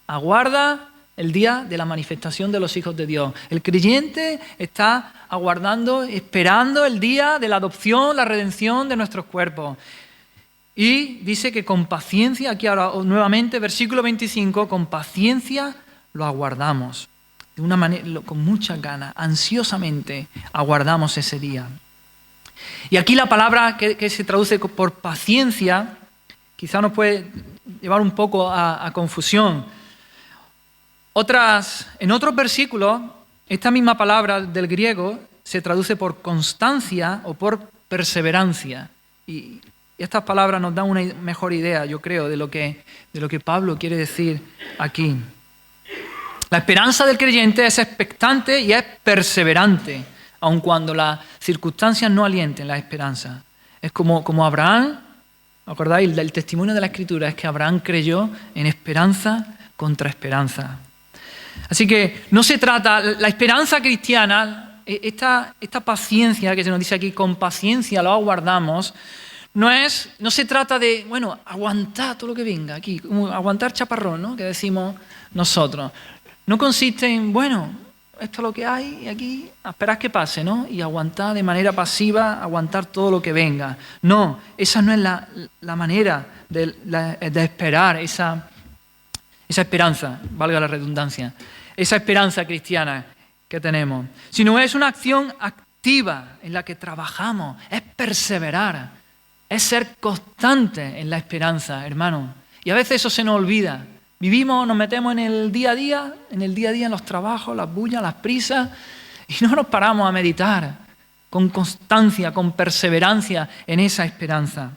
aguarda el día de la manifestación de los hijos de Dios. El creyente está aguardando, esperando el día de la adopción, la redención de nuestros cuerpos. Y dice que con paciencia, aquí ahora nuevamente, versículo 25, con paciencia lo aguardamos. De una manera, con muchas ganas, ansiosamente aguardamos ese día. Y aquí la palabra que se traduce por paciencia, quizá nos puede llevar un poco a confusión. En otros versículos, esta misma palabra del griego se traduce por constancia o por perseverancia. Y estas palabras nos dan una mejor idea, yo creo, de lo que Pablo quiere decir aquí. La esperanza del creyente es expectante y es perseverante, aun cuando las circunstancias no alienten la esperanza. Es como Abraham, ¿acordáis? El testimonio de la Escritura es que Abraham creyó en esperanza contra esperanza. Así que no se trata, la esperanza cristiana, esta paciencia que se nos dice aquí, con paciencia lo aguardamos, no se trata de, aguantar todo lo que venga aquí, como aguantar chaparrón, ¿no? Que decimos nosotros. No consiste en, esto es lo que hay y aquí esperar que pase, ¿no? Y aguantar de manera pasiva, aguantar todo lo que venga. No, esa no es la manera de esperar esa esperanza, valga la redundancia, esa esperanza cristiana que tenemos, sino es una acción activa en la que trabajamos, es perseverar, es ser constante en la esperanza, hermano. Y a veces eso se nos olvida. Vivimos, nos metemos en el día a día, en los trabajos, las bullas, las prisas, y no nos paramos a meditar con constancia, con perseverancia en esa esperanza.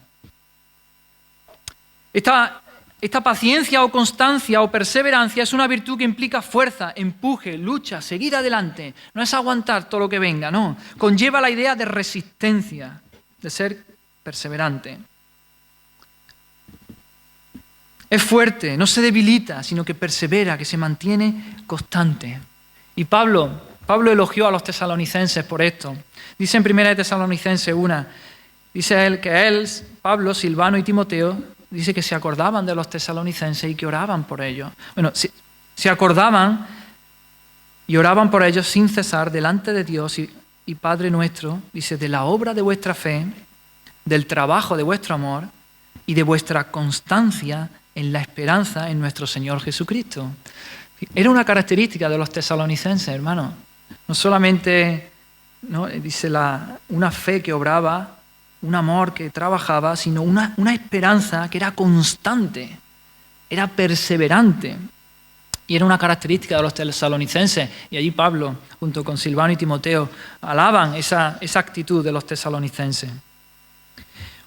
Esta paciencia o constancia o perseverancia es una virtud que implica fuerza, empuje, lucha, seguir adelante. No es aguantar todo lo que venga, no. Conlleva la idea de resistencia, de ser perseverante. Es fuerte, no se debilita, sino que persevera, que se mantiene constante. Y Pablo elogió a los tesalonicenses por esto. Dice en 1 Tesalonicenses 1, dice él que Pablo, Silvano y Timoteo, dice que se acordaban de los tesalonicenses y que oraban por ellos. Se acordaban y oraban por ellos sin cesar delante de Dios y Padre nuestro, dice, de la obra de vuestra fe, del trabajo de vuestro amor y de vuestra constancia en la esperanza en nuestro Señor Jesucristo. Era una característica de los tesalonicenses, hermano. No solamente, ¿no?, dice una fe que obraba, un amor que trabajaba, sino una esperanza que era constante, era perseverante. Y era una característica de los tesalonicenses. Y allí Pablo, junto con Silvano y Timoteo, alaban esa actitud de los tesalonicenses.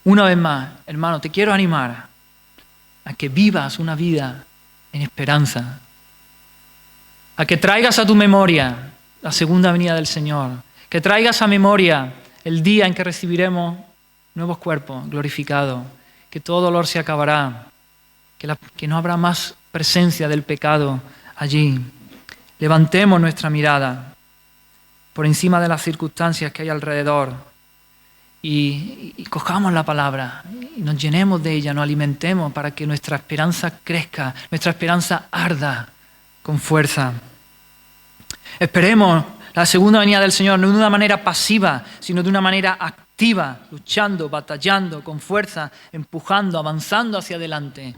Una vez más, hermano, te quiero animar a que vivas una vida en esperanza, a que traigas a tu memoria la segunda venida del Señor, que traigas a memoria el día en que recibiremos nuevos cuerpos glorificados, que todo dolor se acabará, que no habrá más presencia del pecado allí. Levantemos nuestra mirada por encima de las circunstancias que hay alrededor y cojamos la palabra y nos llenemos de ella, nos alimentemos para que nuestra esperanza crezca, nuestra esperanza arda con fuerza. Esperemos la segunda venida del Señor no de una manera pasiva, sino de una manera activa, luchando, batallando, con fuerza, empujando, avanzando hacia adelante.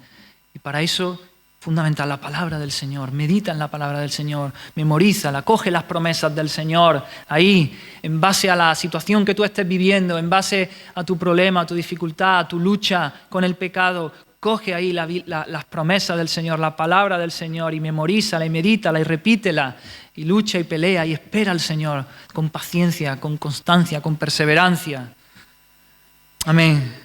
Y para eso, fundamental, la palabra del Señor. Medita en la palabra del Señor, memorízala, coge las promesas del Señor ahí, en base a la situación que tú estés viviendo, en base a tu problema, a tu dificultad, a tu lucha con el pecado. Coge ahí las promesas del Señor, la palabra del Señor y memorízala y medítala y repítela y lucha y pelea y espera al Señor con paciencia, con constancia, con perseverancia. Amén.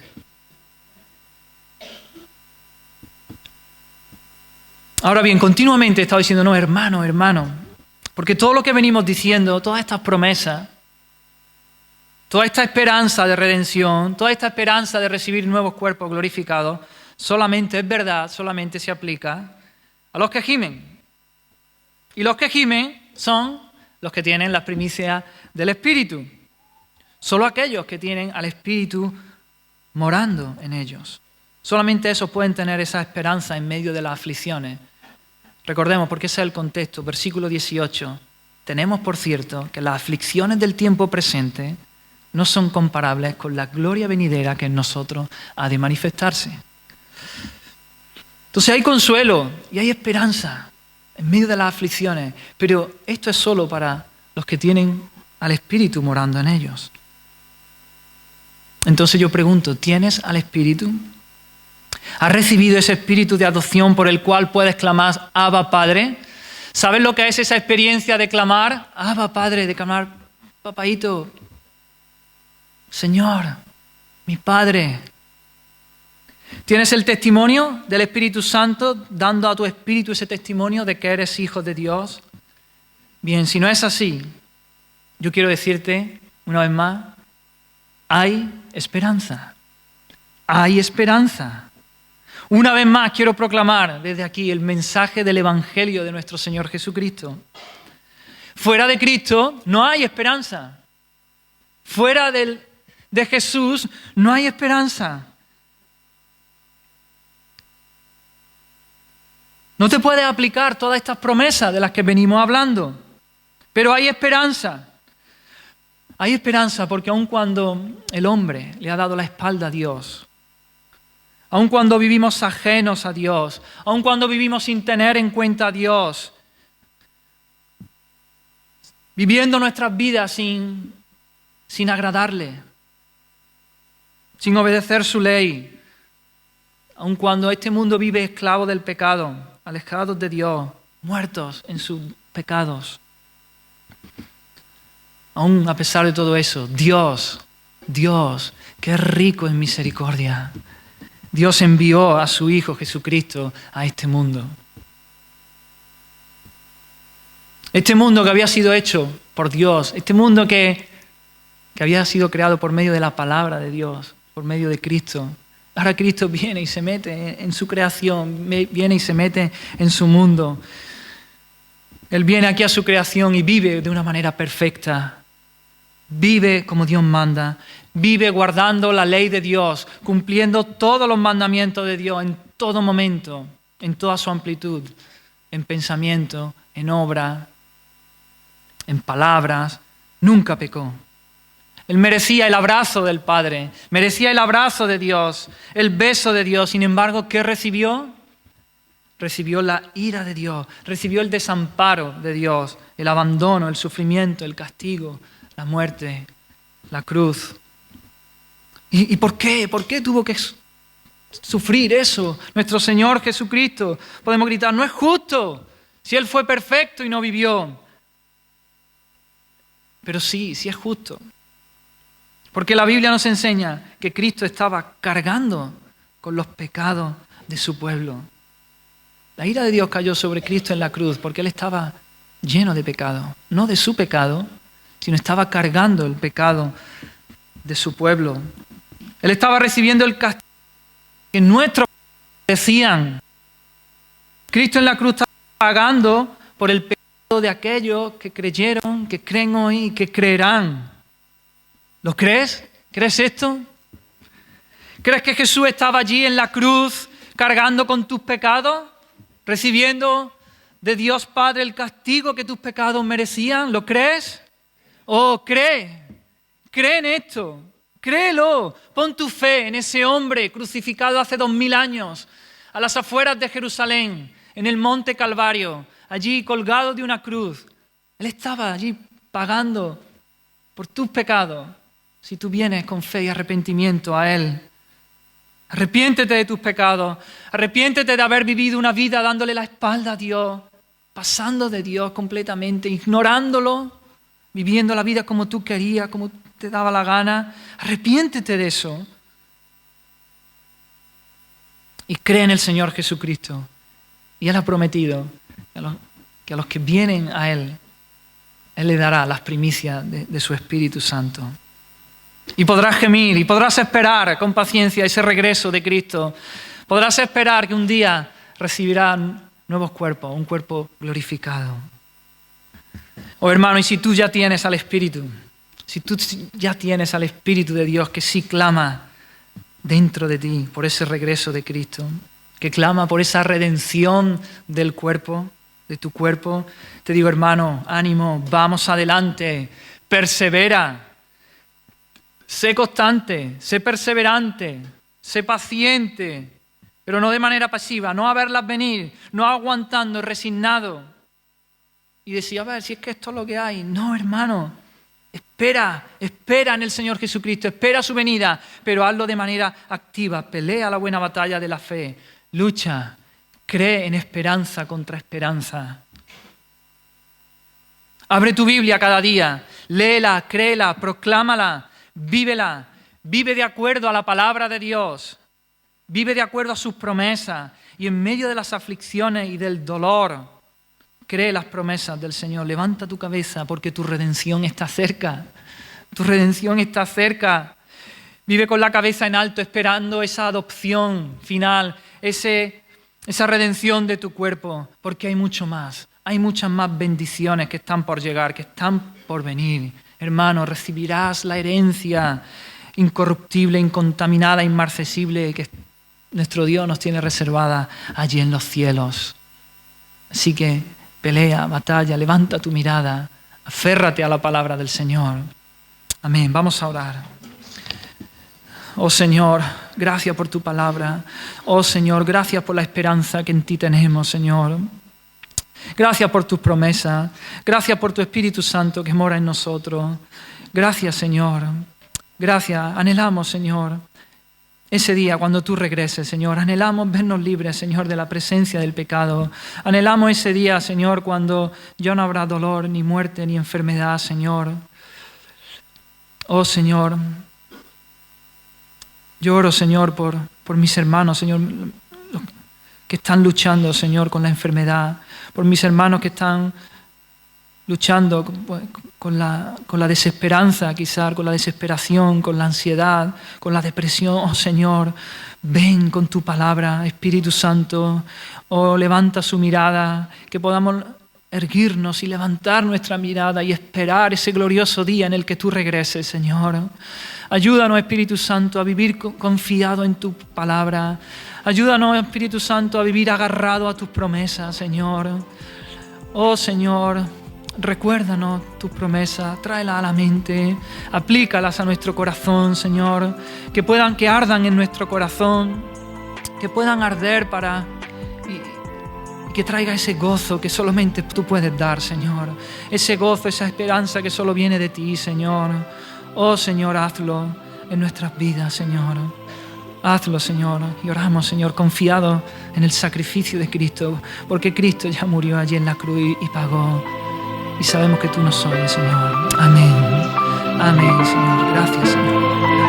Ahora bien, continuamente he estado diciendo, no, hermano, porque todo lo que venimos diciendo, todas estas promesas, toda esta esperanza de redención, toda esta esperanza de recibir nuevos cuerpos glorificados, solamente es verdad, solamente se aplica a los que gimen. Y los que gimen son los que tienen las primicias del Espíritu. Solo aquellos que tienen al Espíritu morando en ellos. Solamente esos pueden tener esa esperanza en medio de las aflicciones. Recordemos, porque ese es el contexto, versículo 18. Tenemos por cierto que las aflicciones del tiempo presente no son comparables con la gloria venidera que en nosotros ha de manifestarse. Entonces hay consuelo y hay esperanza en medio de las aflicciones, pero esto es solo para los que tienen al Espíritu morando en ellos. Entonces yo pregunto, ¿tienes al Espíritu? ¿Has recibido ese espíritu de adopción por el cual puedes clamar Abba Padre? ¿Sabes lo que es esa experiencia de clamar Abba Padre, de clamar Papaíto, Señor, mi Padre? ¿Tienes el testimonio del Espíritu Santo dando a tu espíritu ese testimonio de que eres hijo de Dios? Bien, si no es así, yo quiero decirte una vez más, hay esperanza. Hay esperanza. Una vez más quiero proclamar desde aquí el mensaje del Evangelio de nuestro Señor Jesucristo. Fuera de Cristo no hay esperanza. Fuera de Jesús no hay esperanza. No te puedes aplicar todas estas promesas de las que venimos hablando, pero hay esperanza. Hay esperanza porque aun cuando el hombre le ha dado la espalda a Dios, aun cuando vivimos ajenos a Dios, aun cuando vivimos sin tener en cuenta a Dios, viviendo nuestras vidas sin agradarle, sin obedecer su ley, aun cuando este mundo vive esclavo del pecado, alejados de Dios, muertos en sus pecados, aun a pesar de todo eso, Dios, que es rico en misericordia, Dios envió a su Hijo Jesucristo a este mundo. Este mundo que había sido hecho por Dios, este mundo que había sido creado por medio de la palabra de Dios, por medio de Cristo. Ahora Cristo viene y se mete en su creación, viene y se mete en su mundo. Él viene aquí a su creación y vive de una manera perfecta. Vive como Dios manda. Vive guardando la ley de Dios, cumpliendo todos los mandamientos de Dios en todo momento, en toda su amplitud, en pensamiento, en obra, en palabras. Nunca pecó. Él merecía el abrazo del Padre, merecía el abrazo de Dios, el beso de Dios. Sin embargo, ¿qué recibió? Recibió la ira de Dios, recibió el desamparo de Dios, el abandono, el sufrimiento, el castigo, la muerte, la cruz. ¿Y por qué? ¿Por qué tuvo que sufrir eso? Nuestro Señor Jesucristo. Podemos gritar, no es justo, si Él fue perfecto y no vivió. Pero sí es justo. Porque la Biblia nos enseña que Cristo estaba cargando con los pecados de su pueblo. La ira de Dios cayó sobre Cristo en la cruz porque Él estaba lleno de pecado. No de su pecado, sino estaba cargando el pecado de su pueblo. Él estaba recibiendo el castigo que nuestros decían. Cristo en la cruz está pagando por el pecado de aquellos que creyeron, que creen hoy y que creerán. ¿Lo crees? ¿Crees esto? ¿Crees que Jesús estaba allí en la cruz cargando con tus pecados? ¿Recibiendo de Dios Padre el castigo que tus pecados merecían? ¿Lo crees? Oh, cree en esto, créelo, pon tu fe en ese hombre crucificado hace 2000 años, a las afueras de Jerusalén, en el monte Calvario, allí colgado de una cruz. Él estaba allí pagando por tus pecados, si tú vienes con fe y arrepentimiento a Él. Arrepiéntete de tus pecados, arrepiéntete de haber vivido una vida dándole la espalda a Dios, pasando de Dios completamente, ignorándolo, viviendo la vida como tú querías, como te daba la gana. Arrepiéntete de eso. Y cree en el Señor Jesucristo. Y Él ha prometido que a los que vienen a Él, Él le dará las primicias de su Espíritu Santo. Y podrás gemir y podrás esperar con paciencia ese regreso de Cristo. Podrás esperar que un día recibirás nuevos cuerpos, un cuerpo glorificado. Oh hermano, y si tú ya tienes al Espíritu, si tú ya tienes al Espíritu de Dios que sí clama dentro de ti por ese regreso de Cristo, que clama por esa redención del cuerpo, de tu cuerpo, te digo hermano, ánimo, vamos adelante, persevera. Sé constante, sé perseverante, sé paciente, pero no de manera pasiva, no a verlas venir, no aguantando, resignado. Y decir, a ver, si es que esto es lo que hay. No, hermano, espera en el Señor Jesucristo, espera su venida, pero hazlo de manera activa, pelea la buena batalla de la fe, lucha, cree en esperanza contra esperanza. Abre tu Biblia cada día, léela, créela, proclámala. Vívela, vive de acuerdo a la palabra de Dios, vive de acuerdo a sus promesas y en medio de las aflicciones y del dolor, cree las promesas del Señor. Levanta tu cabeza porque tu redención está cerca, tu redención está cerca. Vive con la cabeza en alto esperando esa adopción final, esa redención de tu cuerpo, porque hay mucho más, hay muchas más bendiciones que están por llegar, que están por venir. Hermano, recibirás la herencia incorruptible, incontaminada, inmarcesible que nuestro Dios nos tiene reservada allí en los cielos. Así que pelea, batalla, levanta tu mirada, aférrate a la palabra del Señor. Amén. Vamos a orar. Oh Señor, gracias por tu palabra. Oh Señor, gracias por la esperanza que en ti tenemos, Señor. Gracias por tus promesas. Gracias por tu Espíritu Santo que mora en nosotros. Gracias, Señor. Gracias. Anhelamos, Señor, ese día cuando tú regreses, Señor. Anhelamos vernos libres, Señor, de la presencia del pecado. Anhelamos ese día, Señor, cuando ya no habrá dolor, ni muerte, ni enfermedad, Señor. Oh, Señor. Yo oro, Señor, por mis hermanos, Señor, que están luchando, Señor, con la enfermedad, por mis hermanos que están luchando con la desesperanza, quizás, con la desesperación, con la ansiedad, con la depresión. Oh, Señor, ven con tu palabra, Espíritu Santo. Oh, levanta su mirada, que podamos erguirnos y levantar nuestra mirada y esperar ese glorioso día en el que tú regreses, Señor. Ayúdanos, Espíritu Santo, a vivir confiado en tu palabra. Ayúdanos, Espíritu Santo, a vivir agarrado a tus promesas, Señor. Oh, Señor, recuérdanos tus promesas, tráelas a la mente, aplícalas a nuestro corazón, Señor, que ardan en nuestro corazón, que puedan arder y que traiga ese gozo que solamente tú puedes dar, Señor. Ese gozo, esa esperanza que solo viene de ti, Señor. Oh, Señor, hazlo en nuestras vidas, Señor. Hazlo, Señor. Y oramos, Señor, confiado en el sacrificio de Cristo, porque Cristo ya murió allí en la cruz y pagó. Y sabemos que tú nos oyes, Señor. Amén. Amén, Señor. Gracias, Señor.